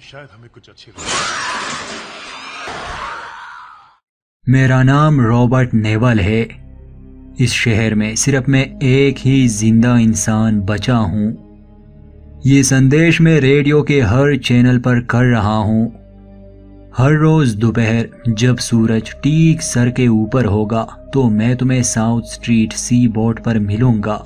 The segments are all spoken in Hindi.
शायद हमें कुछ अच्छी मेरा नाम रॉबर्ट नेवल है। इस शहर में सिर्फ मैं एक ही जिंदा इंसान बचा हूँ। ये संदेश मैं रेडियो के हर चैनल पर कर रहा हूँ। हर रोज दोपहर जब सूरज ठीक सर के ऊपर होगा तो मैं तुम्हें साउथ स्ट्रीट सी बोर्ड पर मिलूंगा।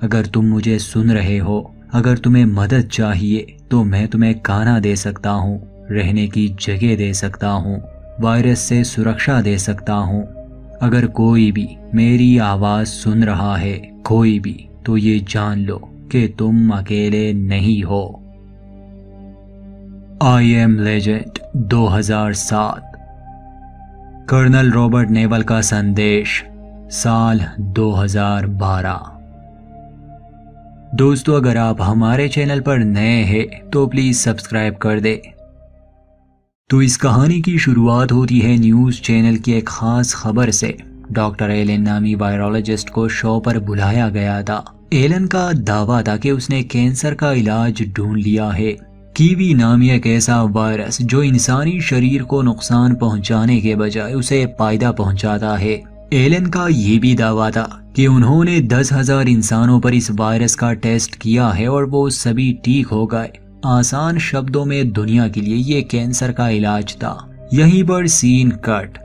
अगर तुम मुझे सुन रहे हो, अगर तुम्हें मदद चाहिए तो मैं तुम्हें खाना दे सकता हूँ, रहने की जगह दे सकता हूँ, वायरस से सुरक्षा दे सकता हूँ। अगर कोई भी मेरी आवाज सुन रहा है, कोई भी, तो ये जान लो कि तुम अकेले नहीं हो। I am legend 2007। Colonel Robert Neville का संदेश, साल 2012। दोस्तों, अगर आप हमारे चैनल पर नए हैं तो प्लीज सब्सक्राइब कर दे। तो इस कहानी की शुरुआत होती है न्यूज चैनल की एक खास खबर से। डॉक्टर एलन नामी वायरोलॉजिस्ट को शो पर बुलाया गया था। एलन का दावा था कि उसने कैंसर का इलाज ढूंढ लिया है। कीवी नामी एक ऐसा वायरस जो इंसानी शरीर को नुकसान पहुंचाने के बजाय उसे फायदा पहुंचाता है। एलन का ये भी दावा था कि उन्होंने 10,000 इंसानों पर इस वायरस का टेस्ट किया है और वो सभी ठीक हो गए। आसान शब्दों में दुनिया के लिए ये कैंसर का इलाज था। यहीं पर सीन कट।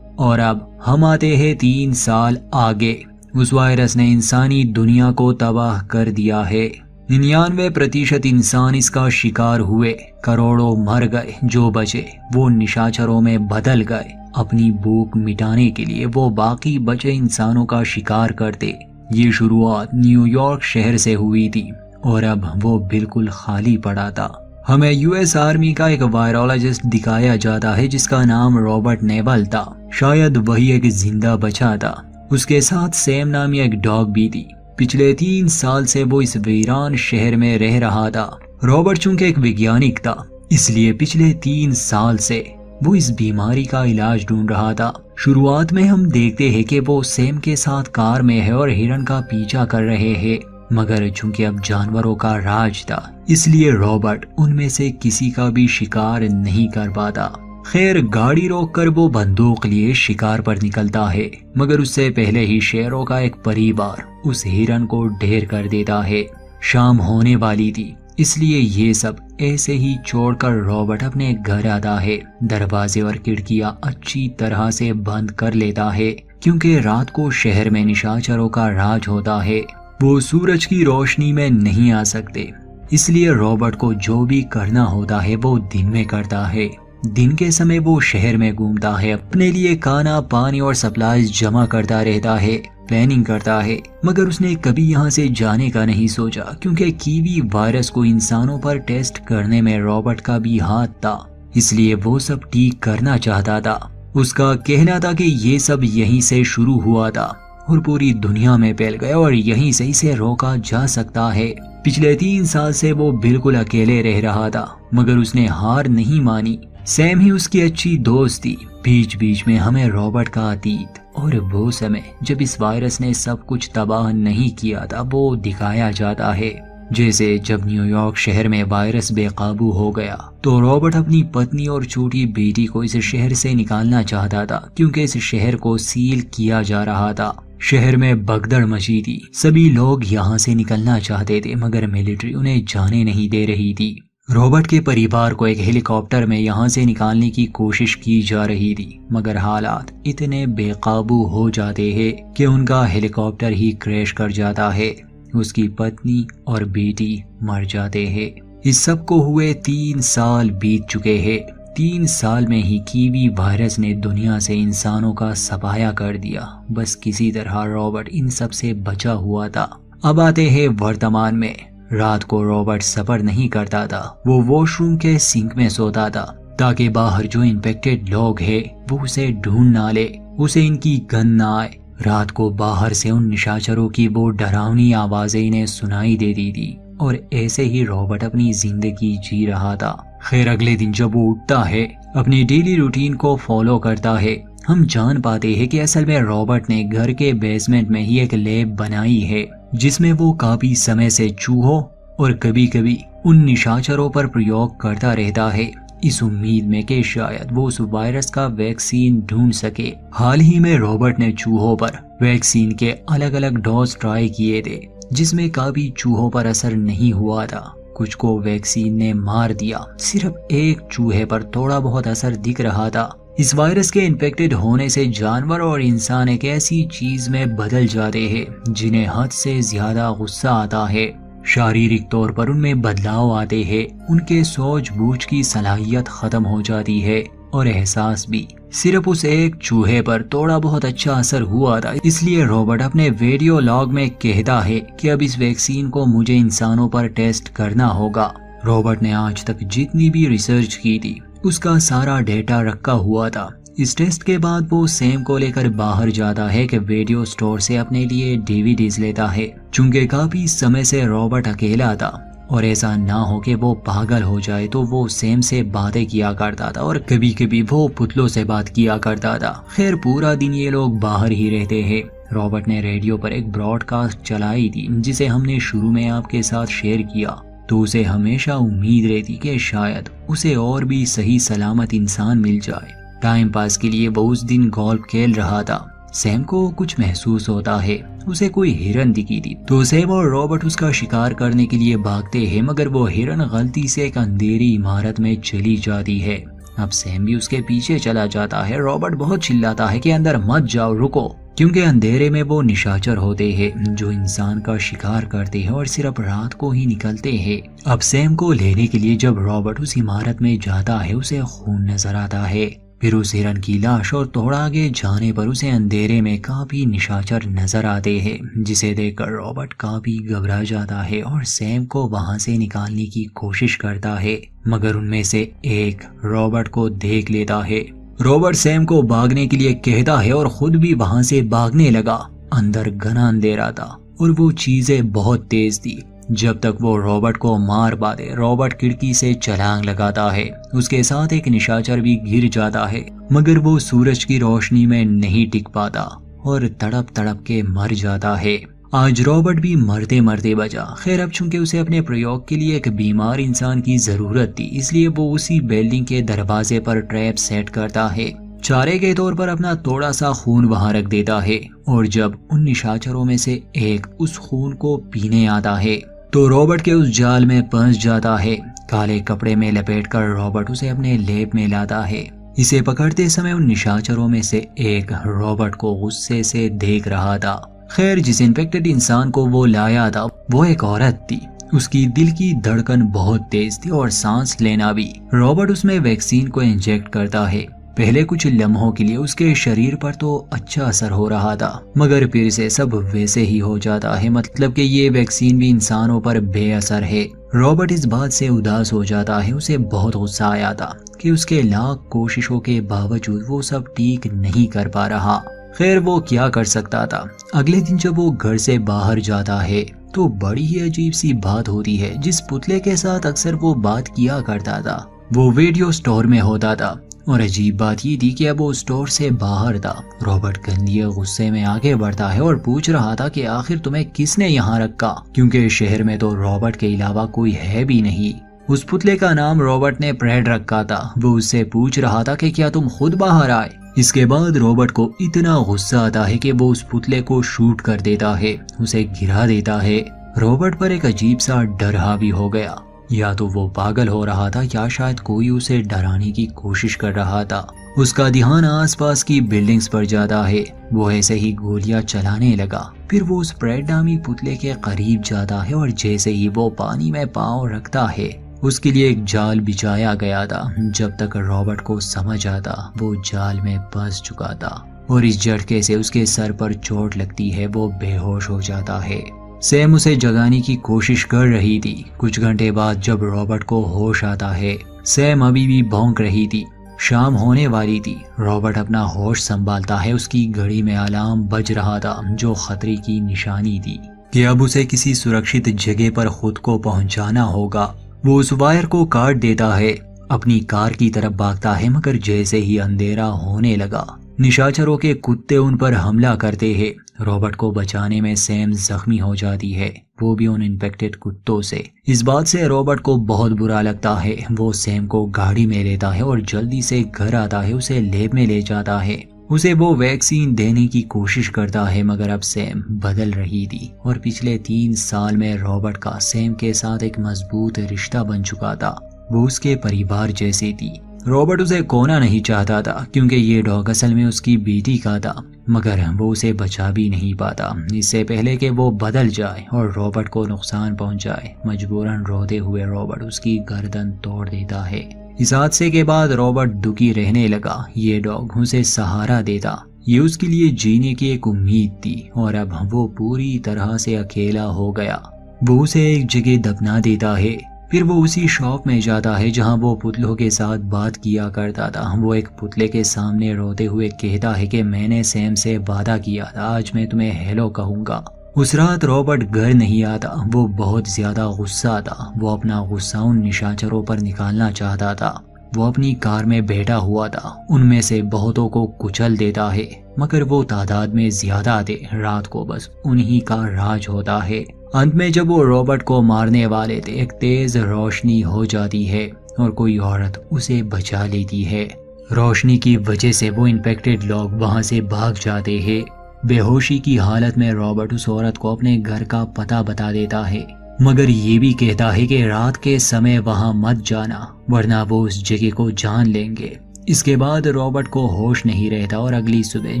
और अब हम आते हैं 3 साल आगे। उस वायरस ने इंसानी दुनिया को तबाह कर दिया है। 99% इंसान इसका शिकार हुए। करोड़ों मर गए, जो बचे वो निशाचरों में बदल गए। अपनी भूख मिटाने के लिए वो बाकी बचे इंसानों का शिकार करते। ये शुरुआत न्यूयॉर्क शहर से हुई थी और अब वो बिल्कुल खाली पड़ा था। हमें यूएस आर्मी का एक वायरोलॉजिस्ट दिखाया जाता है जिसका नाम रॉबर्ट नेवल था। शायद वही एक जिंदा बचा था। उसके साथ सैम नामी एक डॉग भी थी। पिछले 3 साल से वो इस वीरान शहर में रह रहा था। रॉबर्ट चूंकि एक वैज्ञानिक था, इसलिए पिछले 3 साल से वो इस बीमारी का इलाज ढूंढ रहा था। शुरुआत में हम देखते हैं कि वो सैम के साथ कार में है और हिरन का पीछा कर रहे हैं, मगर चूंकि अब जानवरों का राज था, इसलिए रॉबर्ट उनमें से किसी का भी शिकार नहीं कर पाता। खैर, गाड़ी रोककर वो बंदूक लिए शिकार पर निकलता है, मगर उससे पहले ही शेरों का एक परिवार उस हिरन को ढेर कर देता है। शाम होने वाली थी, इसलिए ये सब ऐसे ही छोड़कर रॉबर्ट अपने घर आता है। दरवाजे और खिड़कियां अच्छी तरह से बंद कर लेता है, क्योंकि रात को शहर में निशाचरों का राज होता है। वो सूरज की रोशनी में नहीं आ सकते, इसलिए रॉबर्ट को जो भी करना होता है वो दिन में करता है। दिन के समय वो शहर में घूमता है, अपने लिए खाना, पानी और सप्लाईज जमा करता रहता है, प्लानिंग करता है। मगर उसने कभी यहाँ से जाने का नहीं सोचा, क्योंकि कीवी वायरस को इंसानों पर टेस्ट करने में रॉबर्ट का भी हाथ था, इसलिए वो सब ठीक करना चाहता था। उसका कहना था कि ये सब यहीं से शुरू हुआ था और पूरी दुनिया में फैल गया और यहीं से इसे रोका जा सकता है। पिछले 3 साल से वो बिल्कुल अकेले रह रहा था, मगर उसने हार नहीं मानी। सैम ही उसकी अच्छी दोस्त थी। बीच बीच में हमें रॉबर्ट का अतीत और वो समय जब इस वायरस ने सब कुछ तबाह नहीं किया था वो दिखाया जाता है। जैसे जब न्यूयॉर्क शहर में वायरस बेकाबू हो गया तो रॉबर्ट अपनी पत्नी और छोटी बेटी को इस शहर से निकालना चाहता था, क्योंकि इस शहर को सील किया जा रहा था। शहर में भगदड़ मची थी। सभी लोग यहाँ से निकलना चाहते थे, मगर मिलिट्री उन्हें जाने नहीं दे रही थी। रॉबर्ट के परिवार को एक हेलीकॉप्टर में यहाँ से निकालने की कोशिश की जा रही थी, मगर हालात इतने बेकाबू हो जाते हैं कि उनका हेलीकॉप्टर ही क्रैश कर जाता है। उसकी पत्नी और बेटी मर जाते हैं। इस सब को हुए 3 साल बीत चुके हैं। 3 साल में ही कीवी वायरस ने दुनिया से इंसानों का सफाया कर दिया। बस किसी तरह रॉबर्ट इन सब से बचा हुआ था। अब आते हैं वर्तमान में। रात को रॉबर्ट सफर नहीं करता था, वो वॉशरूम के सिंक में सोता था, ताकि बाहर जो इन्फेक्टेड लोग हैं वो उसे ढूंढ ना ले, उसे इनकी गंध ना आए। रात को बाहर से उन निशाचरों की वो डरावनी आवाजें इन्हें सुनाई देती थी और ऐसे ही रॉबर्ट अपनी जिंदगी जी रहा था। खैर, अगले दिन जब वो उठता है, अपनी डेली रूटीन को फॉलो करता है, हम जान पाते हैं कि असल में रॉबर्ट ने घर के बेसमेंट में ही एक लैब बनाई है, जिसमें वो काफी समय से चूहों और कभी कभी उन निशाचरों पर प्रयोग करता रहता है, इस उम्मीद में कि शायद वो उस वायरस का वैक्सीन ढूंढ सके। हाल ही में रॉबर्ट ने चूहों पर वैक्सीन के अलग अलग डोज ट्राई किए थे, जिसमें काफी चूहों पर असर नहीं हुआ था। कुछ को वैक्सीन ने मार दिया, सिर्फ एक चूहे पर थोड़ा बहुत असर दिख रहा था। इस वायरस के इन्फेक्टेड होने से जानवर और इंसान एक ऐसी चीज में बदल जाते हैं जिन्हें हद से ज्यादा गुस्सा आता है। शारीरिक तौर पर उनमें बदलाव आते हैं, उनके सूझबूझ की सलाहियत खत्म हो जाती है और एहसास भी। सिर्फ उस एक चूहे पर थोड़ा बहुत अच्छा असर हुआ था, इसलिए रॉबर्ट अपने वीडियो लॉग में कहता है कि अब इस वैक्सीन को मुझे इंसानों पर टेस्ट करना होगा। रॉबर्ट ने आज तक जितनी भी रिसर्च की थी उसका सारा डेटा रखा हुआ था। इस टेस्ट के बाद वो सैम को लेकर बाहर जाता है कि वीडियो स्टोर से अपने लिए डीवीडीज लेता है। चूंकि काफी समय से रॉबर्ट अकेला था और ऐसा ना हो कि वो पागल हो जाए, तो वो सैम से बातें किया करता था और कभी कभी वो पुतलों से बात किया करता था। खैर पूरा दिन ये लोग बाहर ही रहते हैं। रॉबर्ट ने रेडियो पर एक ब्रॉडकास्ट चलाई थी जिसे हमने शुरू में आपके साथ शेयर किया, तो उसे हमेशा उम्मीद रहती कि शायद उसे और भी सही सलामत इंसान मिल जाए। टाइम पास के लिए वो उस दिन गोल्फ खेल रहा था। सैम को कुछ महसूस होता है, उसे कोई हिरन दिखी थी, तो सैम और रॉबर्ट उसका शिकार करने के लिए भागते हैं, मगर वो हिरन गलती से एक अंधेरी इमारत में चली जाती है। अब सैम भी उसके पीछे चला जाता है। रॉबर्ट बहुत चिल्लाता है कि अंदर मत जाओ, रुको, क्योंकि अंधेरे में वो निशाचर होते हैं जो इंसान का शिकार करते हैं और सिर्फ रात को ही निकलते हैं। अब सैम को लेने के लिए जब रॉबर्ट उस इमारत में जाता है, उसे खून नजर आता है। फिर उस हिरन की लाश और थोड़ा आगे जाने पर उसे अंधेरे में काफी निशाचर नजर आते हैं, जिसे देखकर रॉबर्ट काफी घबरा जाता है और सैम को वहां से निकालने की कोशिश करता है, मगर उनमें से एक रॉबर्ट को देख लेता है। रॉबर्ट सैम को भागने के लिए कहता है और खुद भी वहां से भागने लगा। अंदर घना अंधेरा था और वो चीजें बहुत तेज थी। जब तक वो रॉबर्ट को मार पाते, रॉबर्ट खिड़की से छलांग लगाता है। उसके साथ एक निशाचर भी गिर जाता है, मगर वो सूरज की रोशनी में नहीं टिक पाता और तड़प तड़प के मर जाता है। आज रॉबर्ट भी मरते मरते बचा। खैर अब चूंकि उसे अपने प्रयोग के लिए एक बीमार इंसान की जरूरत थी, इसलिए वो उसी बिल्डिंग के दरवाजे पर ट्रैप सेट करता है। चारे के तौर पर अपना थोड़ा सा खून वहां रख देता है और जब उन निशाचरों में से एक उस खून को पीने आता है तो रॉबर्ट के उस जाल में फंस जाता है। काले कपड़े में लपेटकर रॉबर्ट उसे अपने लेप में लाता है। इसे पकड़ते समय उन निशाचरों में से एक रॉबर्ट को गुस्से से देख रहा था। खैर जिस इन्फेक्टेड इंसान को वो लाया था वो एक औरत थी। उसकी दिल की धड़कन बहुत तेज थी और सांस लेना भी। रॉबर्ट उसमें वैक्सीन को इंजेक्ट करता है। पहले कुछ लम्हों के लिए उसके शरीर पर तो अच्छा असर हो रहा था, मगर फिर से सब वैसे ही हो जाता है। मतलब कि ये वैक्सीन भी इंसानों पर बेअसर है। रॉबर्ट इस बात से उदास हो जाता है। उसे बहुत गुस्सा आया था कि उसके लाख कोशिशों के बावजूद वो सब ठीक नहीं कर पा रहा। खैर वो क्या कर सकता था। अगले दिन जब वो घर से बाहर जाता है तो बड़ी ही अजीब सी बात होती है। जिस पुतले के साथ अक्सर वो बात किया करता था वो वीडियो स्टोर में होता था, और अजीब बात ये थी कि अब वो स्टोर से बाहर था। रॉबर्ट गंदे गुस्से में आगे बढ़ता है और पूछ रहा था कि आखिर तुम्हें किसने यहाँ रखा, क्योंकि शहर में तो रॉबर्ट के अलावा कोई है भी नहीं। उस पुतले का नाम रॉबर्ट ने फ्रेड रखा था। वो उससे पूछ रहा था कि क्या तुम खुद बाहर आए। इसके बाद रॉबर्ट को इतना गुस्सा आता है कि वो उस पुतले को शूट कर देता है, उसे गिरा देता है। रॉबर्ट पर एक अजीब सा डर हावी हो गया। या तो वो पागल हो रहा था या शायद कोई उसे डराने की कोशिश कर रहा था। उसका ध्यान आसपास की बिल्डिंग्स पर जाता है। वो ऐसे ही गोलियां चलाने लगा। फिर वो उस फ्रेड नामी पुतले के करीब जाता है और जैसे ही वो पानी में पांव रखता है उसके लिए एक जाल बिछाया गया था। जब तक रॉबर्ट को समझ आता वो जाल में फंस चुका था और इस झटके से उसके सर पर चोट लगती है। वो बेहोश हो जाता है। सैम उसे जगाने की कोशिश कर रही थी। कुछ घंटे बाद जब रॉबर्ट को होश आता है सैम अभी भी भौंक रही थी। शाम होने वाली थी। रॉबर्ट अपना होश संभालता है। उसकी घड़ी में अलार्म बज रहा था जो खतरे की निशानी थी कि अब उसे किसी सुरक्षित जगह पर खुद को पहुंचाना होगा। वो उस वायर को काट देता है, अपनी कार की तरफ भागता है, मगर जैसे ही अंधेरा होने लगा निशाचरों के कुत्ते उन पर हमला करते हैं। रॉबर्ट को बचाने में सैम जख्मी हो जाती है, वो भी उन इन्फेक्टेड कुत्तों से। इस बात से रॉबर्ट को बहुत बुरा लगता है। वो सैम को गाड़ी में लेता है और जल्दी से घर आता है, उसे लैब में ले जाता है। उसे वो वैक्सीन देने की कोशिश करता है, मगर अब सैम बदल रही थी और पिछले 3 साल में रॉबर्ट का सैम के साथ एक मजबूत रिश्ता बन चुका था। वो उसके परिवार जैसी थी। रॉबर्ट उसे खोना नहीं चाहता था क्योंकि ये डॉग असल में उसकी बेटी का था, मगर वो उसे बचा भी नहीं पाता। इससे पहले कि वो बदल जाए और रॉबर्ट को नुकसान पहुंचाए, मजबूरन रोते हुए रॉबर्ट उसकी गर्दन तोड़ देता है। इस हादसे के बाद रॉबर्ट दुखी रहने लगा। ये डॉग उसे सहारा देता, ये उसके लिए जीने की एक उम्मीद थी, और अब वो पूरी तरह से अकेला हो गया। वो उसे एक जगह दफना देता है। फिर वो उसी शॉप में जाता है जहां वो पुतलों के साथ बात किया करता था। वो एक पुतले के सामने रोते हुए कहता है कि मैंने सैम से वादा किया था, आज मैं तुम्हें हेलो कहूंगा। उस रात रॉबर्ट घर नहीं आता। वो बहुत ज्यादा गुस्सा था। वो अपना गुस्सा उन निशाचरों पर निकालना चाहता था। वो अपनी कार में बैठा हुआ था, उनमें से बहुतों को कुचल देता है, मगर वो तादाद में ज्यादा थे। रात को बस उन्हीं का राज होता है। अंत में जब वो रॉबर्ट को मारने वाले थे, एक तेज रोशनी हो जाती है और कोई औरत उसे बचा लेती है। रोशनी की वजह से वो इन्फेक्टेड लोग वहां से भाग जाते हैं। बेहोशी की हालत में रॉबर्ट उस औरत को अपने घर का पता बता देता है, मगर ये भी कहता है कि रात के समय वहां मत जाना वरना वो उस जगह को जान लेंगे। इसके बाद रॉबर्ट को होश नहीं रहता और अगली सुबह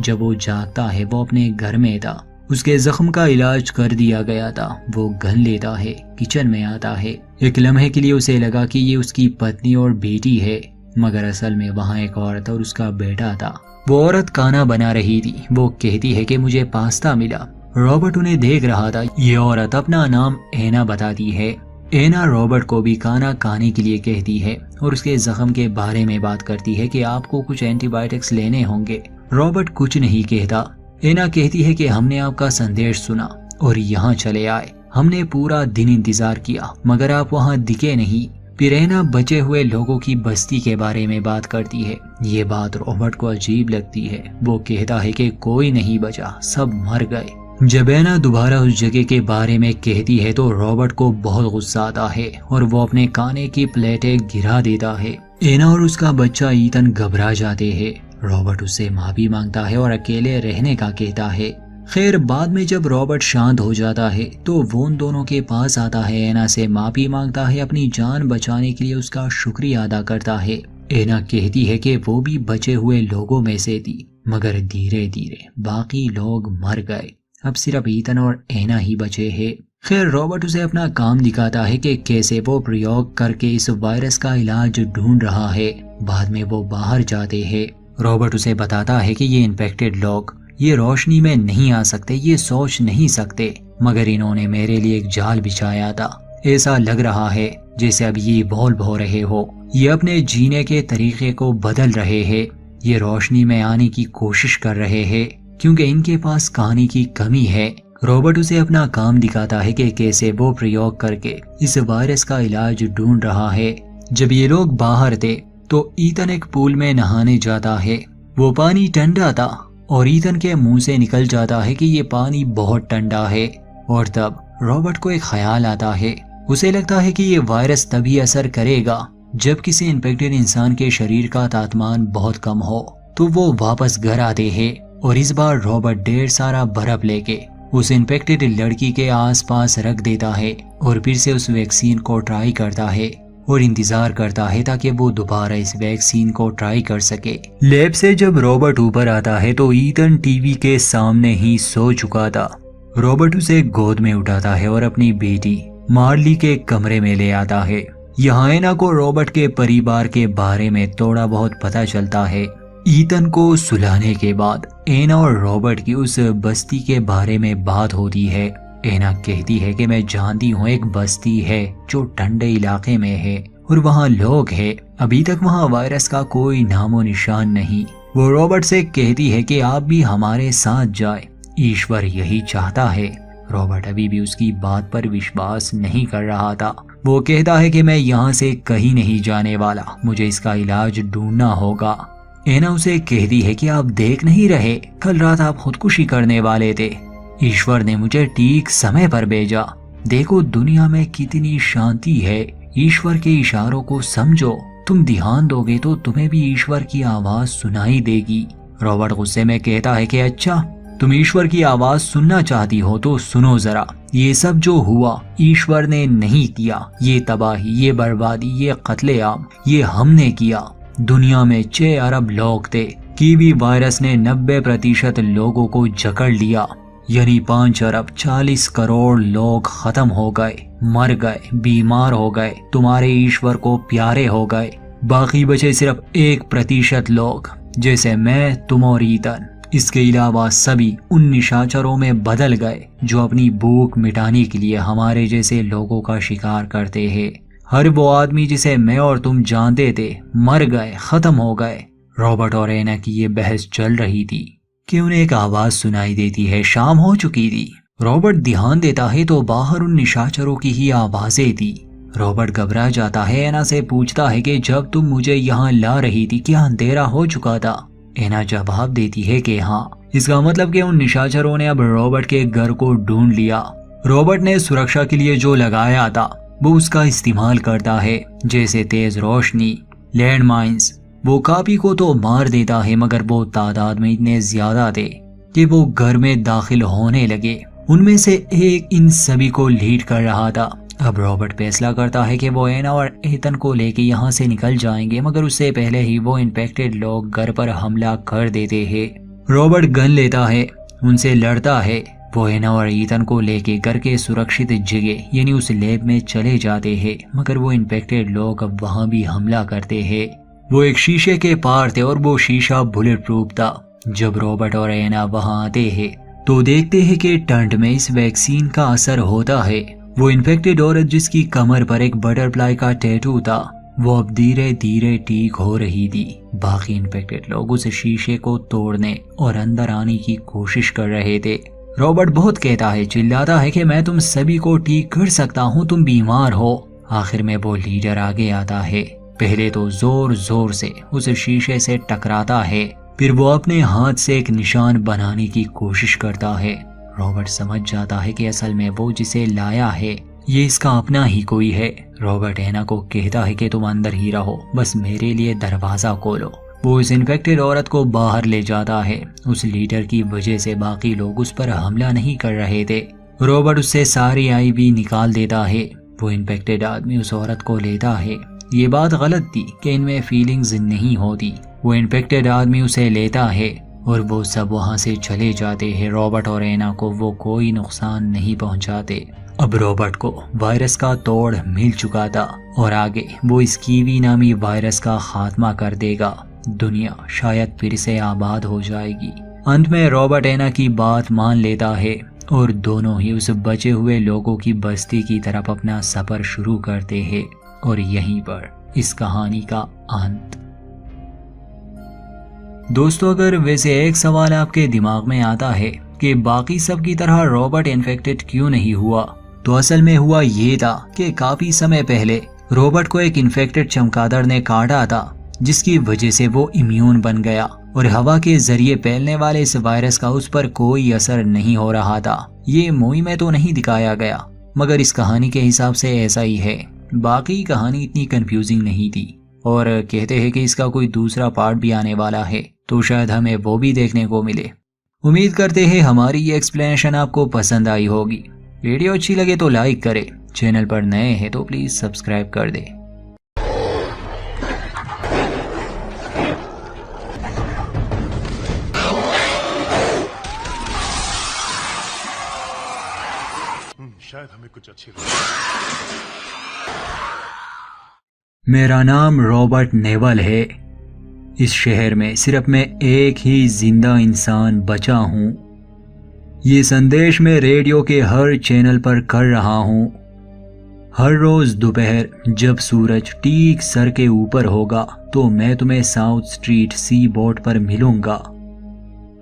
जब वो जागता है वो अपने घर में था। उसके जख्म का इलाज कर दिया गया था। वो गन लेता है, किचन में आता है। एक लम्हे के लिए उसे लगा कि ये उसकी पत्नी और बेटी है, मगर असल में वहाँ एक औरत और उसका बेटा था। वो औरत खाना बना रही थी। वो कहती है कि मुझे पास्ता मिला। रॉबर्ट उन्हें देख रहा था। ये औरत अपना नाम एना बताती है। एना रॉबर्ट को भी खाना खाने के लिए कहती है और उसके जख्म के बारे में बात करती है कि आपको कुछ एंटीबायोटिक्स लेने होंगे। रॉबर्ट कुछ नहीं कहता। एना कहती है कि हमने आपका संदेश सुना और यहाँ चले आए। हमने पूरा दिन इंतजार किया मगर आप वहाँ दिखे नहीं। फिर एना बचे हुए लोगों की बस्ती के बारे में बात करती है। ये बात रॉबर्ट को अजीब लगती है। वो कहता है कि कोई नहीं बचा, सब मर गए। जब एना दोबारा उस जगह के बारे में कहती है तो रॉबर्ट को बहुत गुस्सा आता है और वो अपने खाने की प्लेटें गिरा देता है। एना और उसका बच्चा ईथन घबरा जाते हैं। रॉबर्ट उससे माफी मांगता है और अकेले रहने का कहता है। खैर बाद में जब रॉबर्ट शांत हो जाता है तो वो उन दोनों के पास आता है, एना से माफी मांगता है, अपनी जान बचाने के लिए उसका शुक्रिया अदा करता है। एना कहती है कि वो भी बचे हुए लोगों में से थी, मगर धीरे धीरे बाकी लोग मर गए। अब सिर्फ ईथन और एना ही बचे हैं। खैर रॉबर्ट उसे अपना काम दिखाता है कि कैसे वो प्रयोग करके इस वायरस का इलाज ढूंढ रहा है। बाद में वो बाहर जाते हैं। रॉबर्ट उसे बताता है कि ये इन्फेक्टेड लोग ये रोशनी में नहीं आ सकते, ये सोच नहीं सकते, मगर इन्होंने मेरे लिए एक जाल बिछाया था। ऐसा लग रहा है जैसे अब ये इवॉल्व हो रहे हो। ये अपने जीने के तरीके को बदल रहे हैं। ये रोशनी में आने की कोशिश कर रहे हैं क्योंकि इनके पास कहानी की कमी है। रॉबर्ट उसे अपना काम दिखाता है कि कैसे वो प्रयोग करके इस वायरस का इलाज ढूंढ रहा है। जब ये लोग बाहर थे तो ईथन एक पूल में नहाने जाता है। वो पानी ठंडा था और ईथन के मुंह से निकल जाता है कि ये पानी बहुत ठंडा है। और तब रॉबर्ट को एक ख्याल आता है। उसे लगता है कि ये वायरस तभी असर करेगा जब किसी इन्फेक्टेड इंसान के शरीर का तापमान बहुत कम हो। तो वो वापस घर आते हैं और इस बार रॉबर्ट ढेर सारा बर्फ लेके उस इन्फेक्टेड लड़की के आसपास रख देता है और फिर से उस वैक्सीन को ट्राई करता है और इंतजार करता है ताकि वो दोबारा इस वैक्सीन को ट्राई कर सके। लैब से जब रॉबर्ट ऊपर आता है तो ईथन टीवी के सामने ही सो चुका था। रॉबर्ट उसे गोद में उठाता है और अपनी बेटी मार्ली के कमरे में ले आता है। यहाँ एना को रॉबर्ट के परिवार के बारे में थोड़ा बहुत पता चलता है। ईथन को सुलाने के बाद एना और रॉबर्ट की उस बस्ती के बारे में बात होती है। एना कहती है कि मैं जानती हूँ एक बस्ती है जो ठंडे इलाके में है और वहाँ लोग हैं। अभी तक वहाँ वायरस का कोई नामो निशान नहीं। वो रॉबर्ट से कहती है कि आप भी हमारे साथ जाए, ईश्वर यही चाहता है। रॉबर्ट अभी भी उसकी बात पर विश्वास नहीं कर रहा था। वो कहता है कि मैं यहाँ से कहीं नहीं जाने वाला, मुझे इसका इलाज ढूंढना होगा। एना उसे कहती है कि आप देख नहीं रहे, कल रात आप खुदकुशी करने वाले थे। ईश्वर ने मुझे ठीक समय पर भेजा। देखो दुनिया में कितनी शांति है। ईश्वर के इशारों को समझो। तुम ध्यान दोगे तो तुम्हें भी ईश्वर की आवाज सुनाई देगी। रॉबर्ट गुस्से में कहता है कि अच्छा, तुम ईश्वर की आवाज सुनना चाहती हो तो सुनो जरा। ये सब जो हुआ ईश्वर ने नहीं किया। ये तबाही, ये बर्बादी, ये कत्लेआम, ये हमने किया। दुनिया में 6 अरब लोग थे। कीवी वायरस ने 90% लोगों को जकड़ लिया, यानी 5 अरब 40 करोड़ लोग खत्म हो गए, मर गए, बीमार हो गए, तुम्हारे ईश्वर को प्यारे हो गए। बाकी बचे सिर्फ 1% लोग, जैसे मैं, तुम और ईतन। इसके अलावा सभी उन निशाचरों में बदल गए जो अपनी भूख मिटाने के लिए हमारे जैसे लोगों का शिकार करते हैं। हर वो आदमी जिसे मैं और तुम जानते थे मर गए, खत्म हो गए। रॉबर्ट और एना की ये बहस चल रही थी कि उन्हें एक आवाज सुनाई देती है। शाम हो चुकी थी। रॉबर्ट ध्यान देता है तो बाहर उन निशाचरों की ही आवाजें थी। रॉबर्ट घबरा जाता है। एना से पूछता है कि जब तुम मुझे यहाँ ला रही थी क्या अंधेरा हो चुका था? एना जवाब देती है कि हाँ। इसका मतलब कि उन निशाचरों ने अब रॉबर्ट के घर को ढूंढ लिया। रॉबर्ट ने सुरक्षा के लिए जो लगाया था वो उसका इस्तेमाल करता है, जैसे तेज रोशनी, लैंड माइन्स। वो कापी को तो मार देता है, मगर वो तादाद में इतने ज्यादा थे कि वो घर में दाखिल होने लगे। उनमें से एक इन सभी को लीड कर रहा था। अब रॉबर्ट फैसला करता है कि वो एना और एतन को लेके यहाँ से निकल जाएंगे, मगर उससे पहले ही वो इन्फेक्टेड लोग घर पर हमला कर देते हैं। रॉबर्ट गन लेता है, उनसे लड़ता है। वो एना और ईतन को लेके घर के सुरक्षित जगह यानी उस लैब में चले जाते हैं, मगर वो इन्फेक्टेड लोग अब वहाँ भी हमला करते हैं। वो एक शीशे के पार थे और वो शीशा बुलेट प्रूफ था। जब रॉबर्ट और एना वहाँ आते हैं तो देखते हैं कि टंट में इस वैक्सीन का असर होता है। वो इन्फेक्टेड औरत जिसकी कमर पर एक बटरफ्लाई का टैटू था, वो अब धीरे धीरे ठीक हो रही थी। बाकी इन्फेक्टेड लोग उस शीशे को तोड़ने और अंदर आने की कोशिश कर रहे थे। रॉबर्ट बहुत कहता है, चिल्लाता है कि मैं तुम सभी को ठीक कर सकता हूँ, तुम बीमार हो। आखिर में वो लीडर आगे आता है। पहले तो जोर जोर से उस शीशे से टकराता है, फिर वो अपने हाथ से एक निशान बनाने की कोशिश करता है। रॉबर्ट समझ जाता है कि असल में वो जिसे लाया है ये इसका अपना ही कोई है। रॉबर्ट एना को कहता है कि तुम अंदर ही रहो, बस मेरे लिए दरवाजा खोलो। वो इस इन्फेक्टेड औरत को बाहर ले जाता है। उस लीडर की वजह से बाकी लोग उस पर हमला नहीं कर रहे थे। रॉबर्ट उससे सारी आईवी निकाल देता है। वो इन्फेक्टेड आदमी उस औरत को लेता है। ये बात गलत थी कि इनमें फीलिंग्स नहीं होती। वो इन्फेक्टेड आदमी उसे लेता है और वो सब वहाँ से चले जाते हैं। रॉबर्ट और एना को वो कोई नुकसान नहीं पहुँचाते। अब रॉबर्ट को वायरस का तोड़ मिल चुका था और आगे वो इस कीवी नामी वायरस का खात्मा कर देगा। दुनिया शायद फिर से आबाद हो जाएगी। अंत में रॉबर्ट एना की बात मान लेता है और दोनों ही उस बचे हुए लोगों की बस्ती की तरफ अपना सफर शुरू करते हैं। और यहीं पर इस कहानी का अंत। दोस्तों, अगर वैसे एक सवाल आपके दिमाग में आता है कि बाकी सब की तरह रॉबर्ट इन्फेक्टेड क्यों नहीं हुआ, तो असल में हुआ ये था कि काफी समय पहले रॉबर्ट को एक इन्फेक्टेड चमगादड़ ने काटा था, जिसकी वजह से वो इम्यून बन गया और हवा के जरिए फैलने वाले इस वायरस का उस पर कोई असर नहीं हो रहा था। ये मूवी में तो नहीं दिखाया गया, मगर इस कहानी के हिसाब से ऐसा ही है। बाकी कहानी इतनी कंफ्यूजिंग नहीं थी और कहते हैं कि इसका कोई दूसरा पार्ट भी आने वाला है, तो शायद हमें वो भी देखने को मिले। उम्मीद करते हैं हमारी ये एक्सप्लेनेशन आपको पसंद आई होगी। वीडियो अच्छी लगे तो लाइक करें, चैनल पर नए हैं तो प्लीज सब्सक्राइब कर दें। शायद हमें कुछ अच्छी मेरा नाम रॉबर्ट नेवल है। इस शहर में सिर्फ मैं एक ही जिंदा इंसान बचा हूँ। ये संदेश मैं रेडियो के हर चैनल पर कर रहा हूँ। हर रोज दोपहर जब सूरज ठीक सर के ऊपर होगा तो मैं तुम्हें साउथ स्ट्रीट सी बोट पर मिलूंगा।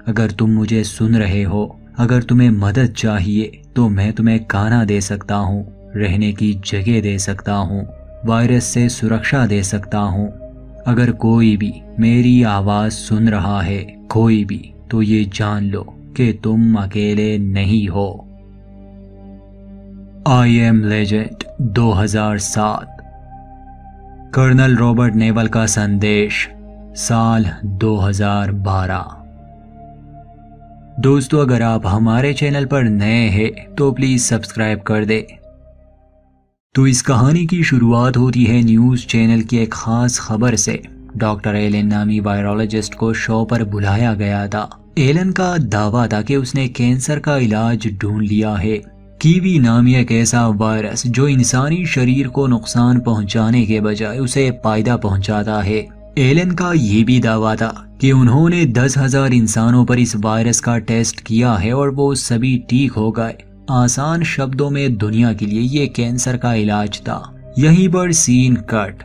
अगर तुम मुझे सुन रहे हो, अगर तुम्हें मदद चाहिए तो मैं तुम्हें खाना दे सकता हूँ, रहने की जगह दे सकता हूँ, वायरस से सुरक्षा दे सकता हूँ। अगर कोई भी मेरी आवाज सुन रहा है, कोई भी, तो ये जान लो कि तुम अकेले नहीं हो। I am legend 2007। Colonel Robert Neville का संदेश, साल 2012। दोस्तों, अगर आप हमारे चैनल पर नए हैं तो प्लीज सब्सक्राइब कर दे। तो इस कहानी की शुरुआत होती है न्यूज चैनल की एक खास खबर से। डॉक्टर एलन नामी वायरोलॉजिस्ट को शो पर बुलाया गया था। एलन का दावा था कि उसने कैंसर का इलाज ढूंढ लिया है। कीवी नामी एक ऐसा वायरस जो इंसानी शरीर को नुकसान पहुंचाने के बजाय उसे फायदा पहुंचाता है। एलन का ये भी दावा था कि उन्होंने 10,000 इंसानों पर इस वायरस का टेस्ट किया है और वो सभी ठीक हो गए। आसान शब्दों में दुनिया के लिए ये कैंसर का इलाज था। यहीं पर सीन कट।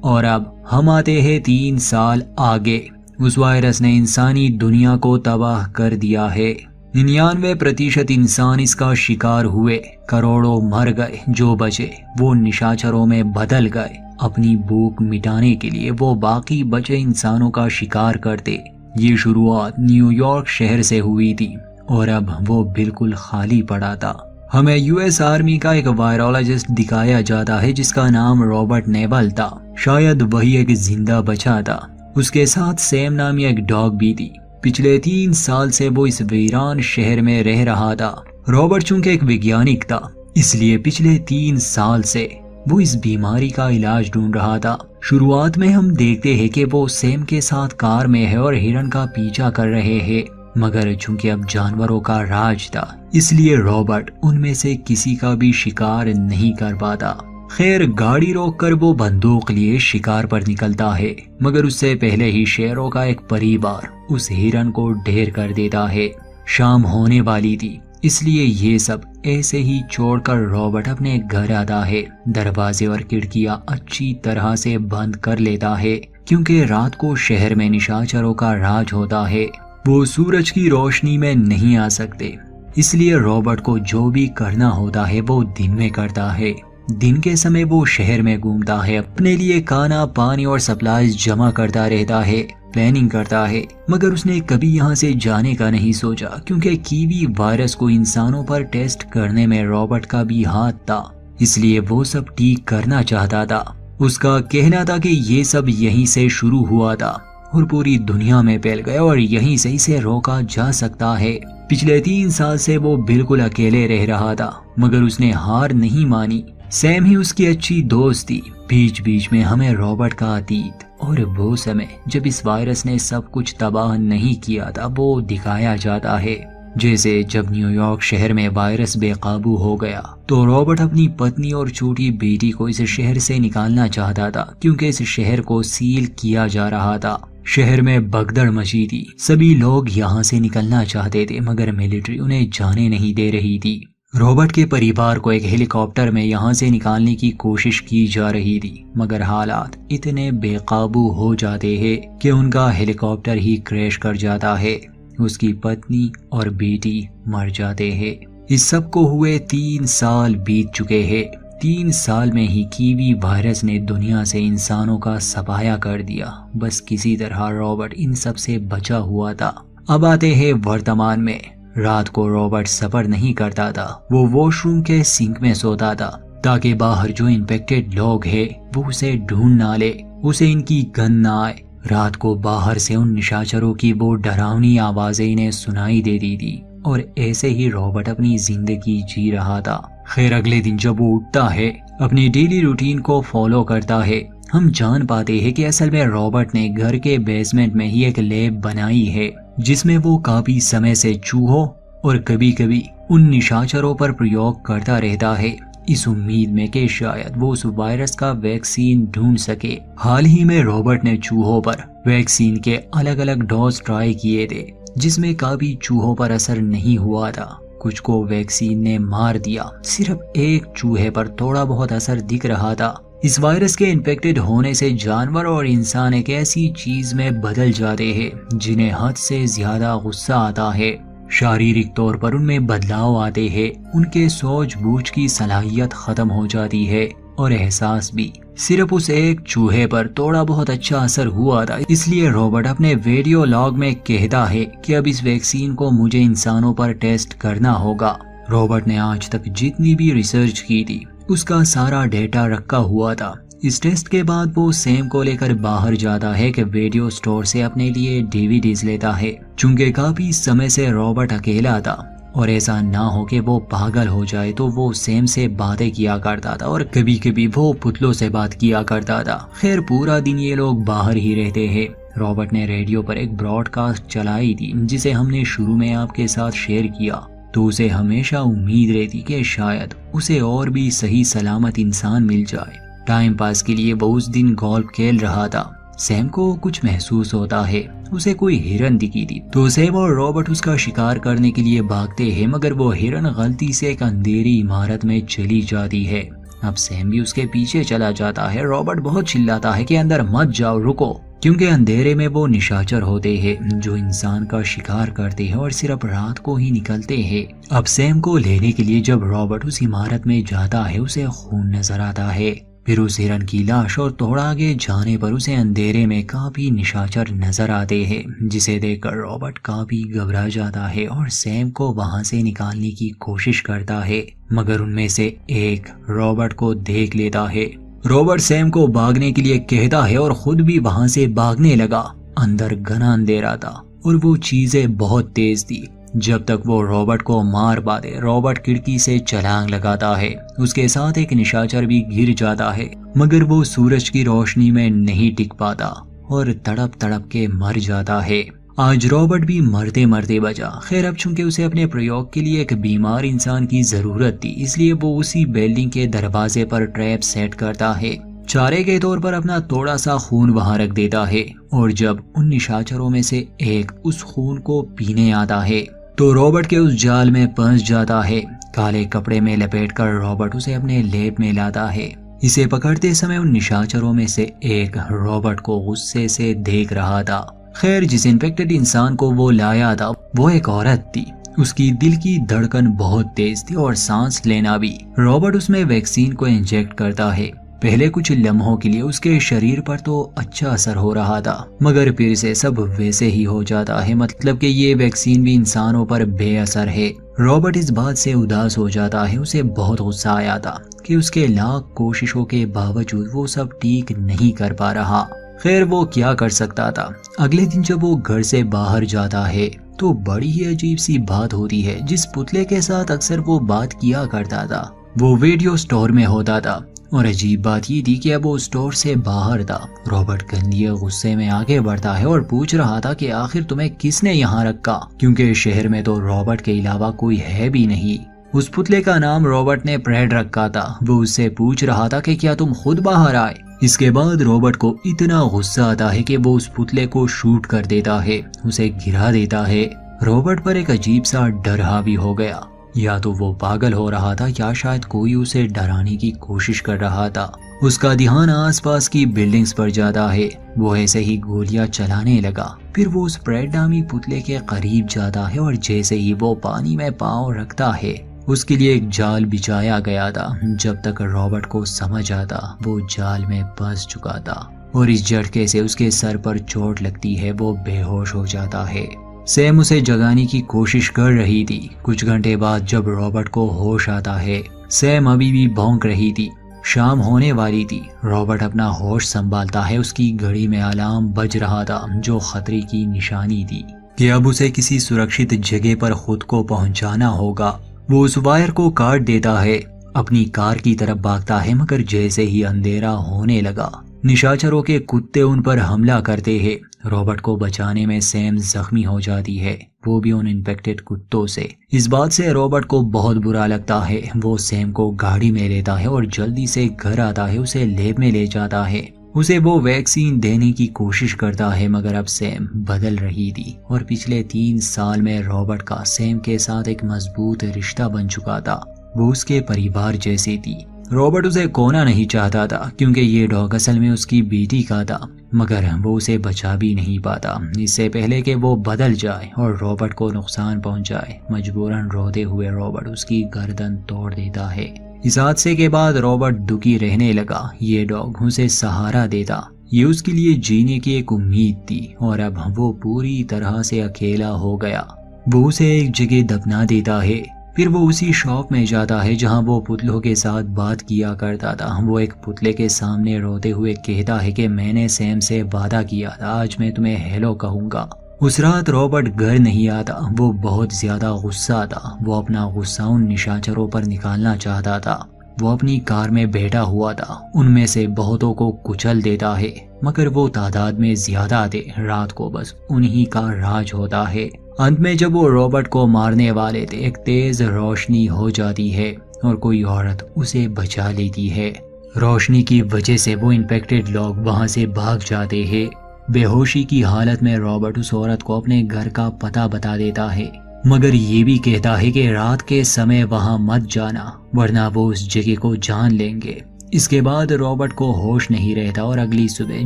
और अब हम आते हैं 3 साल आगे। उस वायरस ने इंसानी दुनिया को तबाह कर दिया है। 99% इंसान इसका शिकार हुए। करोड़ों मर गए, जो बचे वो निशाचरों में बदल गए। अपनी भूख मिटाने के लिए वो बाकी बचे इंसानों का शिकार करते। ये शुरुआत न्यूयॉर्क शहर से हुई थी और अब वो बिल्कुल खाली पड़ा था। हमें यूएस आर्मी का एक वायरोलॉजिस्ट दिखाया जाता है जिसका नाम रॉबर्ट नेवल था। शायद वही एक जिंदा बचा था। उसके साथ सैम नामी एक डॉग भी थी। पिछले 3 साल से वो इस वीरान शहर में रह रहा था। रॉबर्ट चूंकि एक वैज्ञानिक था, इसलिए पिछले 3 साल से वो इस बीमारी का इलाज ढूंढ रहा था। शुरुआत में हम देखते हैं कि वो सैम के साथ कार में है और हिरन का पीछा कर रहे हैं, मगर चूंकि अब जानवरों का राज था, इसलिए रॉबर्ट उनमें से किसी का भी शिकार नहीं कर पाता। खैर, गाड़ी रोककर वो बंदूक लिए शिकार पर निकलता है, मगर उससे पहले ही शेरों का एक परिवार उस हिरन को ढेर कर देता है। शाम होने वाली थी, इसलिए ये सब ऐसे ही छोड़कर रॉबर्ट अपने घर आता है। दरवाजे और खिड़कियां अच्छी तरह से बंद कर लेता है, क्योंकि रात को शहर में निशाचरों का राज होता है। वो सूरज की रोशनी में नहीं आ सकते, इसलिए रॉबर्ट को जो भी करना होता है वो दिन में करता है। दिन के समय वो शहर में घूमता है, अपने लिए खाना, पानी और सप्लाईज जमा करता रहता है, प्लानिंग करता है, मगर उसने कभी यहाँ से जाने का नहीं सोचा, क्योंकि कीवी वायरस को इंसानों पर टेस्ट करने में रॉबर्ट का भी हाथ था, इसलिए वो सब ठीक करना चाहता था। उसका कहना था कि ये सब यहीं से शुरू हुआ था और पूरी दुनिया में फैल गया और यहीं से इसे रोका जा सकता है। पिछले 3 साल से वो बिल्कुल अकेले रह रहा था, मगर उसने हार नहीं मानी। सैम ही उसकी अच्छी दोस्त थी। बीच बीच में हमें रॉबर्ट का अतीत और वो समय जब इस वायरस ने सब कुछ तबाह नहीं किया था वो दिखाया जाता है। जैसे जब न्यूयॉर्क शहर में वायरस बेकाबू हो गया तो रॉबर्ट अपनी पत्नी और छोटी बेटी को इस शहर से निकालना चाहता था, क्योंकि इस शहर को सील किया जा रहा था। शहर में भगदड़ मची थी। सभी लोग यहाँ से निकलना चाहते थे, मगर मिलिट्री उन्हें जाने नहीं दे रही थी। रॉबर्ट के परिवार को एक हेलीकॉप्टर में यहाँ से निकालने की कोशिश की जा रही थी, मगर हालात इतने बेकाबू हो जाते हैं कि उनका हेलीकॉप्टर ही क्रैश कर जाता है। उसकी पत्नी और बेटी मर जाते हैं। इस सब को हुए 3 साल बीत चुके हैं। 3 साल में ही कीवी वायरस ने दुनिया से इंसानों का सफाया कर दिया। बस किसी तरह रॉबर्ट इन सब से बचा हुआ था। अब आते हैं वर्तमान में। रात को रॉबर्ट सफर नहीं करता था, वो वॉशरूम के सिंक में सोता था, ताकि बाहर जो इन्फेक्टेड लोग हैं वो उसे ढूंढ ना ले, उसे इनकी गंध ना आए। रात को बाहर से उन निशाचरों की वो डरावनी आवाजें इन्हें सुनाई देती थी और ऐसे ही रॉबर्ट अपनी जिंदगी जी रहा था। खैर, अगले दिन जब वो उठता है, अपनी डेली रूटीन को फॉलो करता है, हम जान पाते हैं कि असल में रॉबर्ट ने घर के बेसमेंट में ही एक लैब बनाई है, जिसमें वो काफी समय से चूहों और कभी कभी उन निशाचरों पर प्रयोग करता रहता है, इस उम्मीद में कि शायद वो उस वायरस का वैक्सीन ढूंढ सके। हाल ही में रॉबर्ट ने चूहों पर वैक्सीन के अलग अलग डोज ट्राई किए थे, जिसमें काफी चूहों पर असर नहीं हुआ था। कुछ को वैक्सीन ने मार दिया, सिर्फ एक चूहे पर थोड़ा बहुत असर दिख रहा था। इस वायरस के इन्फेक्टेड होने से जानवर और इंसान एक ऐसी चीज में बदल जाते हैं जिन्हें हद से ज्यादा गुस्सा आता है। शारीरिक तौर पर उनमें बदलाव आते हैं, उनके सूझबूझ की सलाहियत खत्म हो जाती है। और एहसास भी। सिर्फ उस एक चूहे पर थोड़ा बहुत अच्छा असर हुआ था, इसलिए रॉबर्ट अपने वीडियो लॉग में कहता है कि अब इस वैक्सीन को मुझे इंसानों पर टेस्ट करना होगा। रॉबर्ट ने आज तक जितनी भी रिसर्च की थी उसका सारा डेटा रखा हुआ था। इस टेस्ट के बाद वो सैम को लेकर बाहर जाता है कि वीडियो स्टोर से अपने लिए डीवीडीज लेता है। चूंकि काफी समय से रॉबर्ट अकेला था और ऐसा ना हो कि वो पागल हो जाए, तो वो सैम से बातें किया करता था और कभी कभी वो पुतलों से बात किया करता था। खैर पूरा दिन ये लोग बाहर ही रहते हैं। रॉबर्ट ने रेडियो पर एक ब्रॉडकास्ट चलाई थी जिसे हमने शुरू में आपके साथ शेयर किया, तो उसे हमेशा उम्मीद रहती कि शायद उसे और भी सही सलामत इंसान मिल जाए। टाइम पास के लिए वो उस दिन गोल्फ खेल रहा था। सैम को कुछ महसूस होता है, उसे कोई हिरन दिखी थी, तो सैम और रॉबर्ट उसका शिकार करने के लिए भागते हैं, मगर वो हिरन गलती से एक अंधेरी इमारत में चली जाती है। अब सैम भी उसके पीछे चला जाता है। रॉबर्ट बहुत चिल्लाता है कि अंदर मत जाओ, रुको, क्योंकि अंधेरे में वो निशाचर होते हैं जो इंसान का शिकार करते हैं और सिर्फ रात को ही निकलते हैं। अब सैम को लेने के लिए जब रॉबर्ट उस इमारत में जाता है उसे खून नजर आता है, फिर उस हिरन की लाश, और थोड़ा आगे जाने पर उसे अंधेरे में काफी निशाचर नजर आते हैं, जिसे देखकर रॉबर्ट काफी घबरा जाता है और सैम को वहां से निकालने की कोशिश करता है, मगर उनमें से एक रॉबर्ट को देख लेता है। रॉबर्ट सैम को भागने के लिए कहता है और खुद भी वहां से भागने लगा। अंदर घना अंधेरा था और वो चीजें बहुत तेज थी। जब तक वो रॉबर्ट को मार पाते, रॉबर्ट खिड़की से छलांग लगाता है। उसके साथ एक निशाचर भी गिर जाता है, मगर वो सूरज की रोशनी में नहीं टिक पाता और तड़प तड़प के मर जाता है। आज रॉबर्ट भी मरते मरते बचा। खैर अब चूंकि उसे अपने प्रयोग के लिए एक बीमार इंसान की जरूरत थी, इसलिए वो उसी बिल्डिंग के दरवाजे पर ट्रैप सेट करता है। चारे के तौर पर अपना थोड़ा सा खून वहां रख देता है, और जब उन निशाचरों में से एक उस खून को पीने आता है तो रॉबर्ट के उस जाल में फंस जाता है। काले कपड़े में लपेटकर रॉबर्ट उसे अपने लेप में लाता है। इसे पकड़ते समय उन निशाचरों में से एक रॉबर्ट को गुस्से से देख रहा था। खैर जिस इन्फेक्टेड इंसान को वो लाया था वो एक औरत थी। उसकी दिल की धड़कन बहुत तेज थी और सांस लेना भी। रॉबर्ट उसमें वैक्सीन को इंजेक्ट करता है। पहले कुछ लम्हों के लिए उसके शरीर पर तो अच्छा असर हो रहा था, मगर फिर से सब वैसे ही हो जाता है। मतलब कि ये वैक्सीन भी इंसानों पर बेअसर है। रॉबर्ट इस बात से उदास हो जाता है। उसे बहुत गुस्सा आया था कि उसके लाख कोशिशों के बावजूद वो सब ठीक नहीं कर पा रहा। खैर वो क्या कर सकता था। अगले दिन जब वो घर से बाहर जाता है तो बड़ी ही अजीब सी बात होती है। जिस पुतले के साथ अक्सर वो बात किया करता था वो वीडियो स्टोर में होता था, और अजीब बात ये थी कि अब वो स्टोर से बाहर था। रॉबर्ट गंदे गुस्से में आगे बढ़ता है और पूछ रहा था कि आखिर तुम्हें किसने यहाँ रखा, क्योंकि शहर में तो रॉबर्ट के अलावा कोई है भी नहीं। उस पुतले का नाम रॉबर्ट ने फ्रेड रखा था। वो उससे पूछ रहा था कि क्या तुम खुद बाहर आए। इसके बाद रॉबर्ट को इतना गुस्सा आता है कि वो उस पुतले को शूट कर देता है, उसे गिरा देता है। रॉबर्ट पर एक अजीब सा डर हावी हो गया। या तो वो पागल हो रहा था या शायद कोई उसे डराने की कोशिश कर रहा था। उसका ध्यान आसपास की बिल्डिंग्स पर जाता है। वो ऐसे ही गोलियां चलाने लगा। फिर वो उस फ्रेड नामी पुतले के करीब जाता है और जैसे ही वो पानी में पाँव रखता है उसके लिए एक जाल बिछाया गया था। जब तक रॉबर्ट को समझ आता वो जाल में फंस चुका था और इस झटके से उसके सर पर चोट लगती है। वो बेहोश हो जाता है। सैम उसे जगाने की कोशिश कर रही थी। कुछ घंटे बाद जब रॉबर्ट को होश आता है सैम अभी भी भौंक रही थी। शाम होने वाली थी। रॉबर्ट अपना होश संभालता है। उसकी घड़ी में अलार्म बज रहा था जो खतरे की निशानी थी कि अब उसे किसी सुरक्षित जगह पर खुद को पहुंचाना होगा। वो उस वायर को काट देता है, अपनी कार की तरफ भागता है, मगर जैसे ही अंधेरा होने लगा निशाचरों के कुत्ते उन पर हमला करते हैं। रॉबर्ट को बचाने में सैम जख्मी हो जाती है, वो भी उन इन्फेक्टेड कुत्तों से। इस बात से रॉबर्ट को बहुत बुरा लगता है। वो सैम को गाड़ी में लेता है और जल्दी से घर आता है, उसे लैब में ले जाता है। उसे वो वैक्सीन देने की कोशिश करता है, मगर अब सैम बदल रही थी और पिछले 3 साल में रॉबर्ट का सैम के साथ एक मजबूत रिश्ता बन चुका था। वो उसके परिवार जैसी थी। रॉबर्ट उसे खोना नहीं चाहता था क्योंकि ये डॉग असल में उसकी बेटी का था, मगर वो उसे बचा भी नहीं पाता। इससे पहले कि वो बदल जाए और रॉबर्ट को नुकसान पहुंचाए, मजबूरन रोते हुए रॉबर्ट उसकी गर्दन तोड़ देता है। इस हादसे के बाद रॉबर्ट दुखी रहने लगा। ये डॉग उसे सहारा देता, ये उसके लिए जीने की एक उम्मीद थी, और अब वो पूरी तरह से अकेला हो गया। वो उसे एक जगह दफना देता है, फिर वो उसी शॉप में जाता है जहां वो पुतलों के साथ बात किया करता था। वो एक पुतले के सामने रोते हुए कहता है कि मैंने सैम से वादा किया था, आज मैं तुम्हें हेलो कहूंगा। उस रात रॉबर्ट घर नहीं आता, वो बहुत ज्यादा गुस्सा था। वो अपना गुस्सा उन निशाचरों पर निकालना चाहता था। वो अपनी कार में बैठा हुआ था, उनमें से बहुतों को कुचल देता है, मगर वो तादाद में ज्यादा थे। रात को बस उन्हीं का राज होता है। अंत में जब वो रॉबर्ट को मारने वाले थे, एक तेज रोशनी हो जाती है और कोई औरत उसे बचा लेती है। रोशनी की वजह से वो इन्फेक्टेड लोग वहां से भाग जाते हैं। बेहोशी की हालत में रॉबर्ट उस औरत को अपने घर का पता बता देता है, मगर ये भी कहता है कि रात के समय वहां मत जाना, वरना वो उस जगह को जान लेंगे। इसके बाद रॉबर्ट को होश नहीं रहता और अगली सुबह